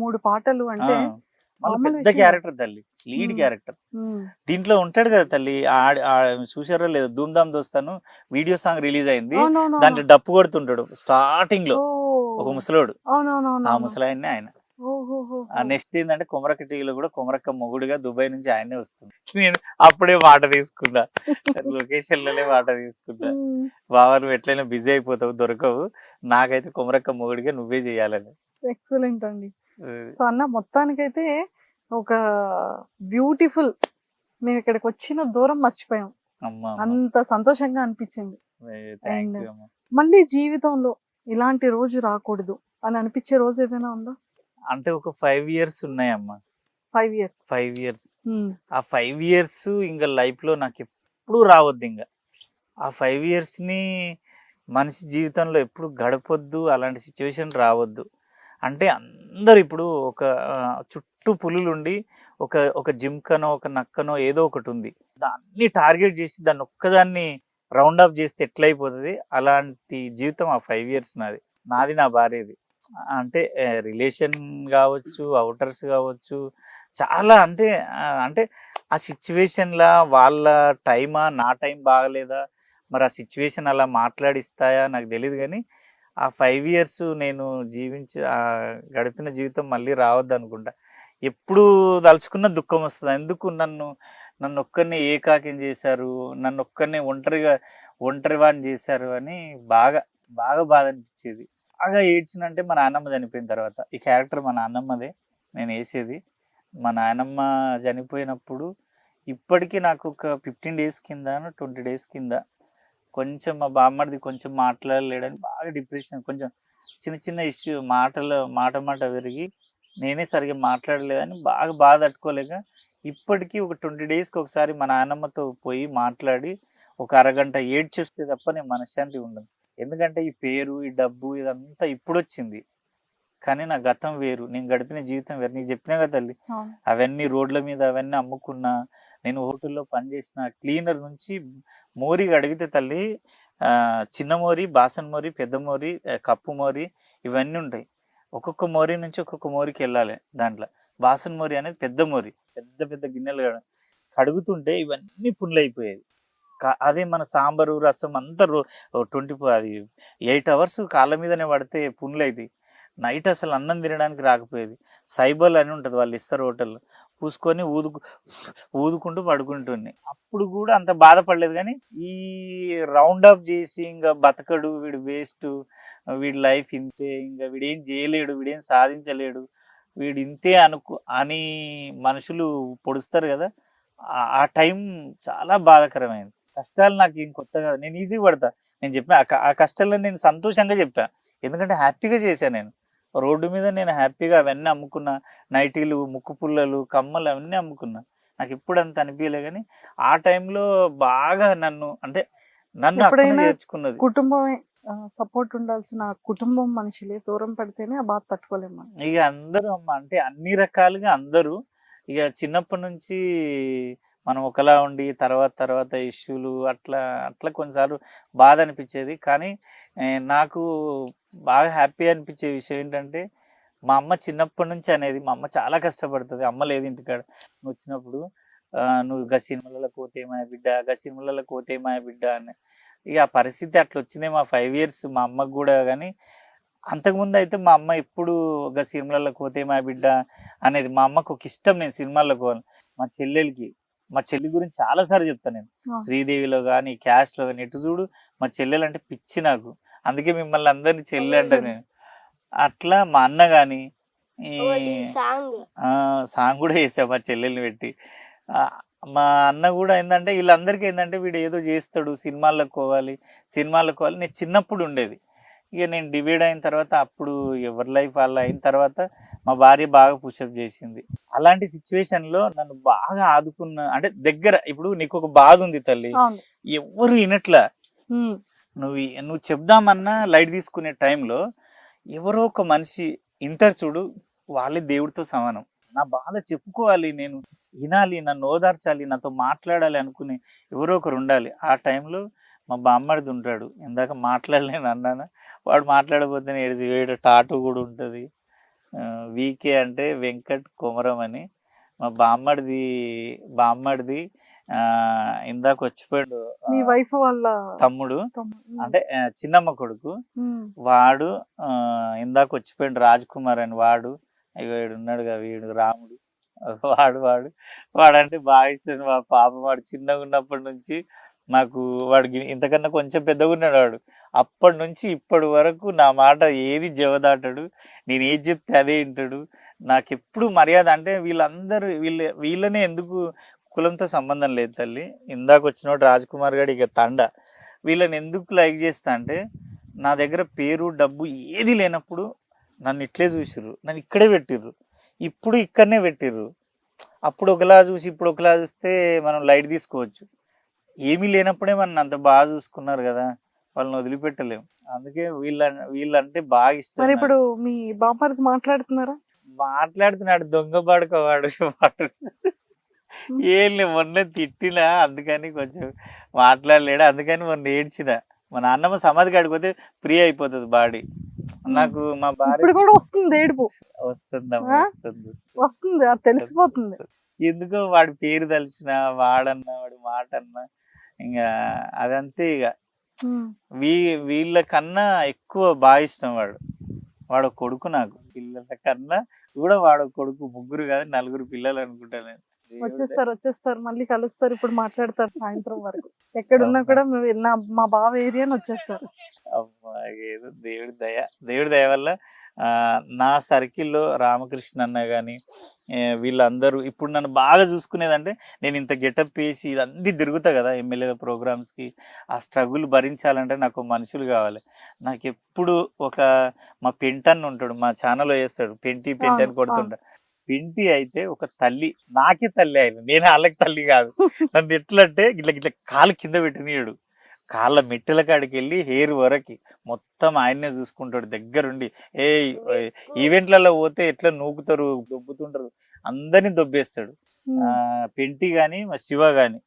[SPEAKER 2] 3 పాటలు అంటే
[SPEAKER 3] పెద్ద క్యారెక్టర్ తల్లి, లీడ్ క్యారెక్టర్. దీంట్లో ఉంటాడు కదా తల్లి, చూసారో లేదో ధూమ్ ధామ్ దోస్తాను వీడియో సాంగ్ రిలీజ్ అయింది, దాంట్లో డప్పు కొడుతుంటాడు స్టార్టింగ్ లో ఒక ముసలోడు, ఆ ముసలాయన్నే ఆయన. నెక్స్ట్ ఏంటంటే కొమరక్క టీవీలో కూడా కొమరక్క మొగుడుగా దుబాయ్ నుంచి ఆయనే వస్తుంది. నేను అప్పుడే మాట తీసుకున్నా, లొకేషన్ లోనే మాట తీసుకున్నా, బాబా నువ్వు ఎట్లయినా బిజీ అయిపోతావు, దొరకవు, నాకైతే కొమరక్క మొగుడిగా నువ్వే చేయాలని.
[SPEAKER 2] ఎక్సలెంట్ అండి. సో అన్న మొత్తానికైతే ఒక బ్యూటిఫుల్, మేము ఇక్కడికి వచ్చిన దూరం మర్చిపోయాం, అంత సంతోషంగా అనిపించింది. మళ్ళీ జీవితంలో ఇలాంటి రోజు రాకూడదు అని అనిపించే రోజు ఏదైనా ఉందా?
[SPEAKER 3] అంటే ఒక 5 years ఉన్నాయమ్మా.
[SPEAKER 2] 5 years.
[SPEAKER 3] ఆ 5 years ఇంకా లైఫ్ లో నాకు ఎప్పుడు రావద్దు. ఇంకా ఆ 5 years ని మనిషి జీవితంలో ఎప్పుడు గడపొద్దు, అలాంటి సిచ్యువేషన్ రావద్దు. అంటే అందరు ఇప్పుడు ఒక చుట్టూ పులులుండి ఒక జింకనో ఒక నక్కనో ఏదో ఒకటి ఉంది, దాన్ని టార్గెట్ చేసి దాన్ని ఒక్కదాన్ని రౌండ్ అప్ చేస్తే ఎట్లయిపోతుంది, అలాంటి జీవితం ఆ 5 years నాది నా భార్యది. అంటే రిలేషన్ కావచ్చు, అవుటర్స్ కావచ్చు, చాలా అంటే ఆ సిచ్యువేషన్లా వాళ్ళ టైమా నా టైం బాగలేదా, మరి ఆ సిచ్యువేషన్ అలా మాట్లాడిస్తాయా నాకు తెలియదు. కానీ ఆ 5 years నేను గడిపిన జీవితం మళ్ళీ రావద్దు అనుకుంటా. ఎప్పుడు తలుచుకున్న దుఃఖం వస్తుంది. ఎందుకు నన్ను ఒక్కరిని ఏకాకిం చేశారు, నన్ను ఒక్కరిని ఒంటరివాణి చేశారు అని బాగా బాగా బాధ అనిపించేది. బాగా ఏడ్చినంటే మా నాన్నమ్మ చనిపోయిన తర్వాత. ఈ క్యారెక్టర్ మా నాన్నమ్మదే నేను వేసేది. మా నాన్నమ్మ చనిపోయినప్పుడు ఇప్పటికీ నాకు ఒక 15 days కింద 20 days కింద కొంచెం మా బామ్మడిది కొంచెం మాట్లాడలేడని బాగా డిప్రెషన్, కొంచెం చిన్న చిన్న ఇష్యూ, మాట విరిగి నేనే సరిగ్గా మాట్లాడలేదని బాగా బాధ తట్టుకోలేక ఇప్పటికీ ఒక 20 daysకి ఒకసారి మా నాన్నమ్మతో పోయి మాట్లాడి ఒక అరగంట ఏడ్చేస్తే తప్ప నేను మనశ్శాంతి ఉండదు. ఎందుకంటే ఈ పేరు, ఈ డబ్బు ఇదంతా ఇప్పుడు వచ్చింది, కానీ నా గతం వేరు, నేను గడిపిన జీవితం వేరు. నీకు చెప్పినా కదా తల్లి, అవన్నీ రోడ్ల మీద అవన్నీ అమ్ముకున్నా, నేను హోటల్లో పనిచేసిన క్లీనర్ నుంచి మోరికి అడిగితే తల్లి, చిన్న మోరి, బాసన్ మోరి, పెద్ద మోరి, కప్పు మోరి ఇవన్నీ ఉంటాయి. ఒక్కొక్క మోరి నుంచి ఒక్కొక్క మోరికి వెళ్ళాలి. దాంట్లో బాసన్ మోరి అనేది పెద్ద మోరి, పెద్ద పెద్ద గిన్నెలు కడుగుతుంటే ఇవన్నీ పుండ్లు అయిపోయేది. అదే మన సాంబారు రసం అంతా 8 hours కాళ్ళ మీదనే పడితే పుండ్లు అయితే నైట్ అసలు అన్నం తినడానికి రాకపోయేది. సైబల్ అని ఉంటుంది, వాళ్ళు ఇస్తారు హోటల్లో, పూసుకొని ఊదుకుంటూ పడుకుంటున్నాయి. అప్పుడు కూడా అంత బాధపడలేదు. కానీ ఈ రౌండ్ అప్ చేసి ఇంకా బతకడు, వీడు వేస్ట్, వీడి లైఫ్ ఇంతే, ఇంకా వీడేం చేయలేడు, వీడేం సాధించలేడు, వీడు ఇంతే అని మనుషులు పొడుస్తారు కదా. ఆ టైం చాలా బాధాకరమైంది. కష్టాలు నాకు ఏం కొత్తగా, నేను ఈజీగా పడతా. నేను చెప్పిన ఆ కష్టాల్లో నేను సంతోషంగా చెప్పా, ఎందుకంటే హ్యాపీగా చేశాను. నేను రోడ్డు మీద నేను హ్యాపీగా అవన్నీ అమ్ముకున్నా, నైటీలు, ముక్కు పుల్లలు, కమ్మలు అవన్నీ అమ్ముకున్నా. నాకు ఇప్పుడు అంత అనిపించలే. కానీ ఆ టైంలో బాగా నన్ను నేర్చుకున్నది
[SPEAKER 2] కుటుంబమే, సపోర్ట్ ఉండాల్సిన కుటుంబం మనుషులే దూరం పడితేనే ఆ బాధ తట్టుకోలేము.
[SPEAKER 3] ఇక అందరూ అమ్మ అంటే అన్ని రకాలుగా అందరూ ఇక చిన్నప్పటి నుంచి మనం ఒకలా ఉండి తర్వాత ఇష్యూలు అట్లా కొన్నిసార్లు బాధ అనిపించేది. కానీ నాకు బాగా హ్యాపీ అనిపించే విషయం ఏంటంటే, మా అమ్మ చిన్నప్పటి నుంచి అనేది, మా అమ్మ చాలా కష్టపడుతుంది. అమ్మ లేదు ఇంటికాడ, నువ్వు వచ్చినప్పుడు నువ్వు సినిమాలలో కోతేమాయ బిడ్డ అని. ఇక ఆ పరిస్థితి అట్లా వచ్చిందే మా 5 years మా అమ్మకు కూడా. కానీ అంతకుముందు అయితే మా అమ్మ ఎప్పుడు సినిమాలలో కోతేమాయ బిడ్డ అనేది, మా అమ్మకు ఒక ఇష్టం నేను సినిమాల్లో పోవాలి. మా చెల్లి గురించి చాలా సార్లు చెప్తాను నేను, శ్రీదేవిలో కానీ క్యాస్ట్లో కానీ ఎటు చూడు మా చెల్లెలు అంటే పిచ్చి నాకు. అందుకే మిమ్మల్ని అందరినీ చెల్లి అంటే నేను అట్లా మా అన్న కానీ ఈ
[SPEAKER 4] సాంగ్
[SPEAKER 3] సాంగ్ కూడా వేసా మా చెల్లెల్ని పెట్టి. ఆ, మా అన్న కూడా ఏంటంటే వీళ్ళందరికీ ఏంటంటే వీడు ఏదో చేస్తాడు, సినిమాలకు పోవాలి. నేను చిన్నప్పుడు ఉండేది. ఇక నేను డివైడ్ అయిన తర్వాత అప్పుడు ఎవరి లైఫ్ వాళ్ళ అయిన తర్వాత మా భార్య బాగా పుషప్ చేసింది. అలాంటి సిచ్యువేషన్లో నన్ను బాగా ఆదుకున్న అంటే దగ్గర, ఇప్పుడు నీకు ఒక బాధ ఉంది తల్లి, ఎవరు వినట్లా, నువ్వు చెప్దామన్నా లైట్ తీసుకునే టైంలో ఎవరో ఒక మనిషి ఇంటర్ చూడు, వాళ్ళే దేవుడితో సమానం. నా బాధ చెప్పుకోవాలి, నేను వినాలి, నన్ను ఓదార్చాలి, నాతో మాట్లాడాలి అనుకుని ఎవరో ఒకరు ఉండాలి. ఆ టైంలో మా బామ్మడిది ఉంటాడు, ఇందాక మాట్లాడలేను అన్నాను, వాడు మాట్లాడబోతే ఏడు టాటూ కూడా ఉంటుంది. వీకే అంటే వెంకట్ కొమరం అని మా బామ్మడిది ఇందాక వచ్చిపోయాడు,
[SPEAKER 2] మీ వైఫ్ వాళ్ళ
[SPEAKER 3] తమ్ముడు అంటే చిన్నమ్మ కొడుకు. వాడు ఇందాక వచ్చిపోయాడు రాజ్ కుమార్ అని, వాడు వీడు ఉన్నాడు కదా, వీడు రాముడు, వాడంటే బాగా ఇష్టం. మా పాప వాడు చిన్నగా ఉన్నప్పటి నుంచి నాకు, వాడికి ఇంతకన్నా కొంచెం పెద్దగా ఉన్నాడు వాడు. అప్పటి నుంచి ఇప్పటి వరకు నా మాట ఏది జవదాటాడు, నేను ఏది చెప్తే అదే వింటాడు. నాకు ఎప్పుడు మర్యాద. అంటే వీళ్ళందరూ వీళ్ళనే ఎందుకు, కులంతో సంబంధం లేదు తల్లి. ఇందాక వచ్చినోడు రాజ్ కుమార్ గారు ఇక తండ, వీళ్ళని ఎందుకు లైక్ చేస్తా అంటే, నా దగ్గర పేరు డబ్బు ఏది లేనప్పుడు నన్ను ఇట్లే చూసిర్రు, నన్ను ఇక్కడే పెట్టిర్రు, ఇప్పుడు ఇక్కడనే పెట్టిర్రు. అప్పుడు ఒకలా చూసి ఇప్పుడు ఒకలా చూస్తే మనం లైట్ తీసుకోవచ్చు. ఏమీ లేనప్పుడే మనం అంత బాగా చూసుకున్నారు కదా, వాళ్ళని వదిలిపెట్టలేము. అందుకే వీళ్ళంటే బాగా ఇష్టం.
[SPEAKER 2] ఇప్పుడు మీ బామ్మర్ది
[SPEAKER 3] మాట్లాడుతున్నాడు దొంగ పడుకోవాడు. ఏం మొన్న తిట్టినా, అందుకని కొంచెం మాట్లాడలేడు, అందుకని మొన్న ఏడ్చిన. మా నాన్నమ్మ సమాధి కాడిపోతే ఫ్రీ అయిపోతుంది బాడీ. నాకు మా భార్య
[SPEAKER 2] కూడా వస్తుంది, ఏడుపు వస్తుంది, తెలిసిపోతుంది.
[SPEAKER 3] ఎందుకో వాడి పేరు తలిచిన, వాడన్నా వాడి మాట అన్నా ఇంకా అదంతే. ఇక వీళ్ళ కన్నా ఎక్కువ బాగా ఇష్టం వాడు కొడుకు. నాకు పిల్లల కన్నా కూడా వాడు కొడుకు. ముగ్గురు కాదు, 4 పిల్లలు అనుకుంటా నేను.
[SPEAKER 2] వచ్చేస్తారు మళ్ళీ కలుస్తారు, ఇప్పుడు మాట్లాడతారు సాయంత్రం వరకు. ఎక్కడున్నా కూడా మా బావ ఏరియా అని వచ్చేస్తారు.
[SPEAKER 3] అమ్మా ఏదో దేవుడి దయ వల్ల నా సర్కిల్లో రామకృష్ణ అన్న కానీ వీళ్ళందరూ ఇప్పుడు నన్ను బాగా చూసుకునేదంటే, నేను ఇంత గెటప్ వేసి ఇదంతా తిరుగుతా కదా ఎమ్మెల్యేల ప్రోగ్రామ్స్కి. ఆ స్ట్రగుల్ భరించాలంటే నాకు మనుషులు కావాలి. నాకు ఎప్పుడు మా పెంటన్న ఉంటాడు, మా ఛానల్లో వేస్తాడు, పెంటి అని కొడుతుంటాడు. పెంటి అయితే ఒక తల్లి, నాకే తల్లి ఆయన, నేను వాళ్ళకి తల్లి కాదు. నన్ను ఎట్లంటే ఇట్లా కాలు కింద పెట్టినీయడు, కాళ్ళ మెట్టెల కాడికి వెళ్ళి హెయిర్ వరకు మొత్తం ఆయన్నే చూసుకుంటాడు దగ్గరుండి. ఈవెంట్లలో పోతే ఎట్లా నూకుతారు, దొబ్బుతుంటారు, అందరినీ దొబ్బేస్తాడు. పెంటి గాని మా శివ గాని,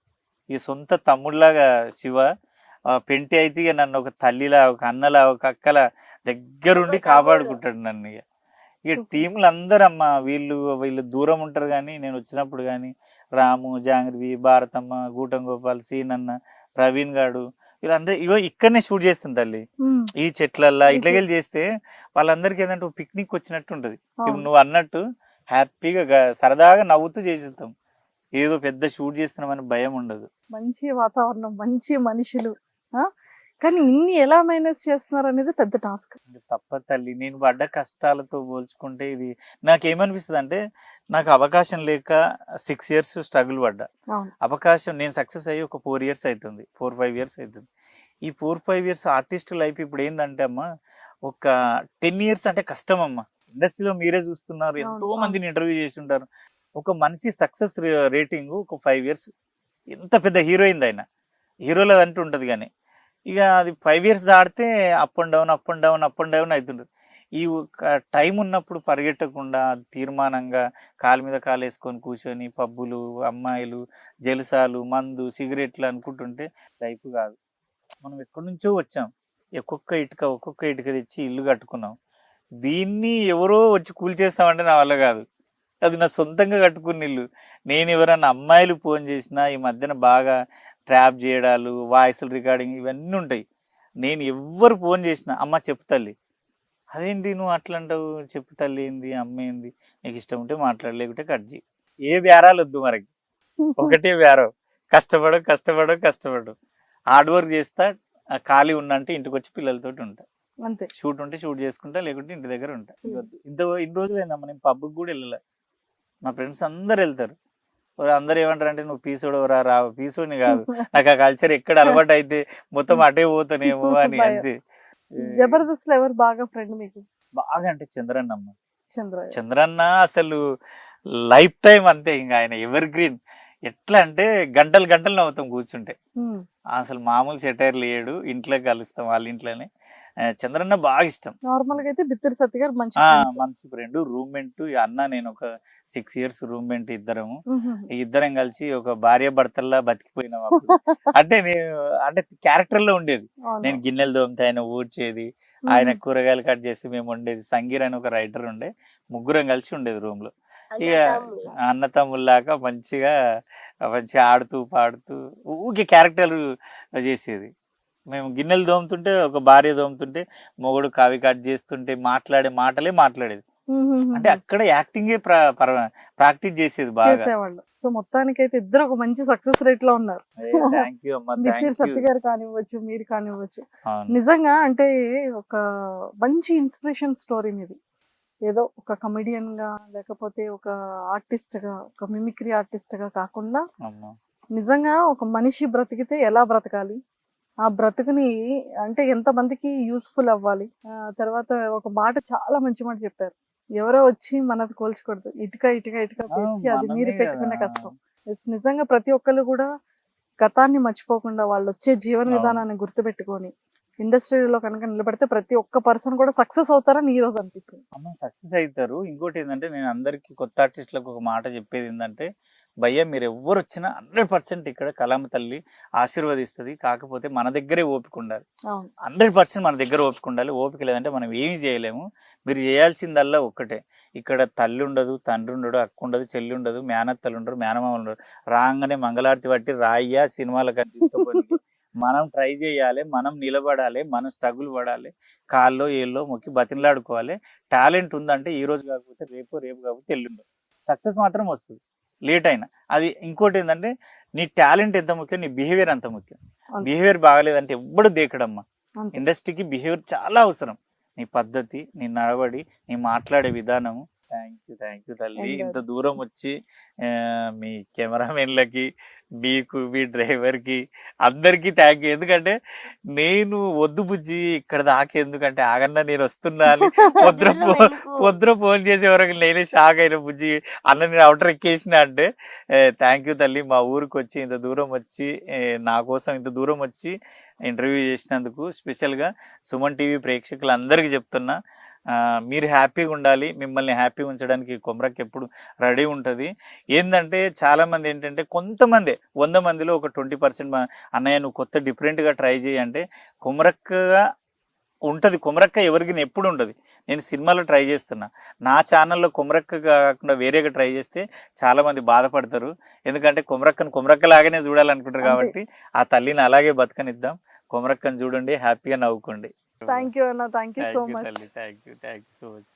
[SPEAKER 3] ఈ సొంత తమ్ముళ్ళలాగా శివ. పెంటి అయితే ఇక నన్ను ఒక తల్లిలా, ఒక అన్నలా, ఒక అక్కలా దగ్గరుండి కాపాడుకుంటాడు నన్ను. ఇక టీంలు అందరమ్మా, వీళ్ళు దూరం ఉంటారు కానీ నేను వచ్చినప్పుడు కానీ రాము, జాంగ్రీ, భారతమ్మ, గూటం గోపాల్, సీనన్న, ప్రవీణ్ గాడు, వీళ్ళందరూ ఇగో ఇక్కడనే షూట్ చేస్తుంది తల్లి. ఈ చెట్లల్లా ఇట్లకెళ్ళి చేస్తే వాళ్ళందరికీ ఏంటంటే పిక్నిక్ వచ్చినట్టు ఉంటది. ఇప్పుడు నువ్వు అన్నట్టు హ్యాపీగా సరదాగా నవ్వుతూ చేసిస్తాం, ఏదో పెద్ద షూట్ చేస్తున్నామని భయం ఉండదు.
[SPEAKER 2] మంచి వాతావరణం, మంచి మనుషులు. కానీ ఇన్ని ఎలా మేనేజ్ చేస్తున్నారు అనేది పెద్ద టాస్క్.
[SPEAKER 3] తప్ప తల్లి, నేను పడ్డ కష్టాలతో పోల్చుకుంటే ఇది నాకేమనిపిస్తుంది అంటే, నాకు అవకాశం లేక 6 years స్ట్రగుల్ పడ్డా. అవకాశం నేను సక్సెస్ అయ్యి ఒక 4 years అవుతుంది, 4-5 years అవుతుంది. ఈ 4-5 years ఆర్టిస్ట్ లైఫ్ ఇప్పుడు ఏంటంటే అమ్మా, ఒక 10 years అంటే కష్టం అమ్మా. ఇండస్ట్రీలో మీరే చూస్తున్నారు, ఎంతో మందిని ఇంటర్వ్యూ చేసి ఉంటారు. ఒక మనిషి సక్సెస్ రేటింగ్ ఒక 5 years. ఎంత పెద్ద హీరోయింది ఆయన, హీరోలో అంటూ ఉంటుంది కానీ ఇక అది 5 years దాటితే అప్ అండ్ డౌన్ అవుతుంటుంది. ఈ టైం ఉన్నప్పుడు పరిగెట్టకుండా తీర్మానంగా కాలు మీద కాలు వేసుకొని కూర్చొని పబ్బులు, అమ్మాయిలు, జలసాలు, మందు, సిగరెట్లు అనుకుంటుంటే లైఫ్ కాదు. మనం ఎక్కడి నుంచో వచ్చాం, ఒక్కొక్క ఇటుక తెచ్చి ఇల్లు కట్టుకున్నాం. దీన్ని ఎవరో వచ్చి కూల్చేస్తామంటే నా వల్ల కాదు. అది నా సొంతంగా కట్టుకున్న ఇల్లు. నేను ఎవరన్నా అమ్మాయిలు ఫోన్ చేసినా, ఈ మధ్యన బాగా ట్రాప్ చేయడాలు, వాయిస్లు రికార్డింగ్ ఇవన్నీ ఉంటాయి. నేను ఎవ్వరు ఫోన్ చేసినా అమ్మ చెప్పు తల్లి, అదేంటి నువ్వు అట్లా అంటావు, చెప్పు తల్లి ఏంది, అమ్మ ఏంది, నీకు ఇష్టం ఉంటే మాట్లాడు, లేకుంటే కట్ చేయి. ఏ బేరాలు వద్దు మనకి, ఒకటే బేరం, కష్టపడు హార్డ్ వర్క్ చేస్తా, ఖాళీ ఉన్నంటే ఇంటికి వచ్చి పిల్లలతోటి ఉంటా.
[SPEAKER 2] అంతే.
[SPEAKER 3] షూట్ ఉంటే షూట్ చేసుకుంటా, లేకుంటే ఇంటి దగ్గర ఉంటా. ఇన్ని రోజులు ఏందమ్మా నేను పబ్కి కూడా వెళ్ళలే. మా ఫ్రెండ్స్ అందరు వెళ్తారు. అందరు ఏమంటారు అంటే నువ్వు పీసోడు రా పీసోడిని కాదు, నాకు ఆ కల్చర్ ఎక్కడ అలవాటు అయితే మొత్తం అటే పోతానేమో అని. అంతే.
[SPEAKER 2] జబర్దస్త్ లో ఎవరు బాగా ఫ్రెండ్ మీకు?
[SPEAKER 3] బాగా అంటే చంద్రన్నమ్మ.
[SPEAKER 2] చంద్ర
[SPEAKER 3] చంద్రన్న అసలు లైఫ్ టైం అంతే, ఇంకా ఆయన ఎవర్ గ్రీన్. ఎట్లా అంటే గంటలు గంటలు నవ్వుతాం కూర్చుంటే. అసలు మామూలు సెటైర్ లేడు, ఇంట్లో కలుస్తాం వాళ్ళ ఇంట్లోనే. చంద్రన్న బాగా ఇష్టం.
[SPEAKER 2] నార్మల్ గా అయితే బిత్తిరి సత్య గారు మంచి
[SPEAKER 3] మంచి ఫ్రెండ్, రూమ్మేట్. అన్న నేను ఒక 6 years రూమ్మేట్. ఇద్దరం కలిసి ఒక భార్య భర్తల్లా బతికిపోయినాం అప్పుడు. అంటే అంటే క్యారెక్టర్ లో ఉండేది. నేను గిన్నెలు తోమితే ఆయన ఊడ్చేది, ఆయన కూరగాయలు కట్ చేసి మేము ఉండేది. సంగీర్ అని ఒక రైటర్ ఉండే, ముగ్గురం కలిసి ఉండేది రూమ్ లో. ఇక అన్న తమ్ముళ్ళాగా మంచిగా ఆడుతూ పాడుతూ ఊకే క్యారెక్టర్ చేసేది. మేము గిన్నెలు దోముతుంటే, ఒక భార్య దోముతుంటే, మొగుడు కావి కట్ చేస్తుంటే మాట్లాడే మాటలే మాట్లాడేది. అంటే అక్కడ యాక్టింగే ప్రాక్టీస్ చేసేది బాగా.
[SPEAKER 2] సో మొత్తానికి అయితే ఇద్దరు ఒక మంచి సక్సెస్ రేట్ లో ఉన్నారు. సత్య గారు కానివ్వచ్చు, మీరు కానివ్వచ్చు. నిజంగా అంటే ఒక మంచి ఇన్స్పిరేషన్ స్టోరీ మీది. ఏదో ఒక కమెడియన్ గా, లేకపోతే ఒక ఆర్టిస్ట్ గా, ఒక మిమిక్రీ ఆర్టిస్ట్ గా కాకుండా నిజంగా ఒక మనిషి బ్రతికితే ఎలా బ్రతకాలి, ఆ బ్రతుకుని అంటే ఎంత మందికి యూస్ఫుల్ అవ్వాలి. తర్వాత ఒక మాట, చాలా మంచి మాట చెప్పారు. ఎవరో వచ్చి మనది కోల్చకూడదు, ఇటుక ఇటుక ఇటుక పేర్చి అది మీరు పెట్టుకునే కష్టం. నిజంగా ప్రతి ఒక్కరు కూడా గతాన్ని మర్చిపోకుండా వాళ్ళు వచ్చే జీవన విధానాన్ని గుర్తుపెట్టుకొని ఇండస్ట్రీలో కనుక నిలబడితే ప్రతి ఒక్క పర్సన్ కూడా సక్సెస్ అవుతారని ఈ రోజు అనిపించింది.
[SPEAKER 3] సక్సెస్ అవుతారు. ఇంకోటి ఏంటంటే నేను అందరికి కొత్త ఆర్టిస్టులకు ఒక మాట చెప్పేది ఏంటంటే, భయ్య మీరు ఎవరు వచ్చినా 100% ఇక్కడ కళామ తల్లి ఆశీర్వదిస్తుంది. కాకపోతే మన దగ్గరే ఓపిక ఉండాలి. 100% మన దగ్గర ఓపిక ఉండాలి. ఓపిక లేదంటే మనం ఏమి చేయలేము. మీరు చేయాల్సిందల్లా ఒక్కటే, ఇక్కడ తల్లి ఉండదు, తండ్రి ఉండడు, అక్క ఉండదు, చెల్లి ఉండదు, మేనత్తలు ఉండరు, మేనమామలు ఉండరు. రాగానే మంగళారతి పట్టి రాయ్యా సినిమాలకు తీసుకుపోయి మనం ట్రై చేయాలి, మనం నిలబడాలి, మనం స్ట్రగుల్ పడాలి, కాల్లో ఏళ్ళో మొక్కి బతిలాడుకోవాలి. టాలెంట్ ఉందంటే ఈ రోజు కాకపోతే రేపు, రేపు కాకపోతే ఎల్లుండో సక్సెస్ మాత్రం వస్తుంది, లేట్ అయినా. అది ఇంకోటి ఏంటంటే, నీ టాలెంట్ ఎంత ముఖ్యం, నీ బిహేవియర్ అంత ముఖ్యం. బిహేవియర్ బాగాలేదంటే ఎవ్వడు దేకడమ్మా. ఇండస్ట్రీకి బిహేవియర్ చాలా అవసరం. నీ పద్ధతి, నీ నడవడి, నీ మాట్లాడే విధానము. థ్యాంక్ యూ తల్లి. ఇంత దూరం వచ్చి మీ కెమెరామెన్లకి, మీకు, మీ డ్రైవర్కి, అందరికీ థ్యాంక్ యూ. ఎందుకంటే నేను వద్దు బుజ్జి ఇక్కడ దాకా, ఎందుకంటే ఆగన్నా నేను వస్తున్నా అని పొద్దున ఫోన్ చేసే వరకు నేనే షాక్ అయిన. బుజ్జి అన్న నేను అవుటర్ ఎక్కేసిన అంటే థ్యాంక్ యూ తల్లి. మా ఊరికి వచ్చి ఇంత దూరం వచ్చి, నా కోసం ఇంత దూరం వచ్చి ఇంటర్వ్యూ చేసినందుకు స్పెషల్గా సుమన్ టీవీ ప్రేక్షకులందరికీ చెప్తున్నా, మీరు హ్యాపీగా ఉండాలి. మిమ్మల్ని హ్యాపీగా ఉంచడానికి కొమరక్క ఎప్పుడు రెడీ ఉంటుంది. ఏంటంటే చాలామంది ఏంటంటే, కొంతమంది 100 మందిలో ఒక 20% అన్నయ్య నువ్వు కొత్త డిఫరెంట్గా ట్రై చేయి అంటే కొమరక్కగా ఉంటుంది. కొమరక్క ఎవరికి ఎప్పుడు ఉండదు. నేను సినిమాలో ట్రై చేస్తున్నా, నా ఛానల్లో కొమరక్క కాకుండా వేరేగా ట్రై చేస్తే చాలామంది బాధపడతారు. ఎందుకంటే కొమరక్కలాగానే చూడాలనుకుంటారు. కాబట్టి ఆ తల్లిని అలాగే బతకనిద్దాం. కొమరక్కని చూడండి, హ్యాపీగా నవ్వుకోండి.
[SPEAKER 2] థ్యాంక్ యూ అన్న, thank you so much.
[SPEAKER 3] Thank you so much.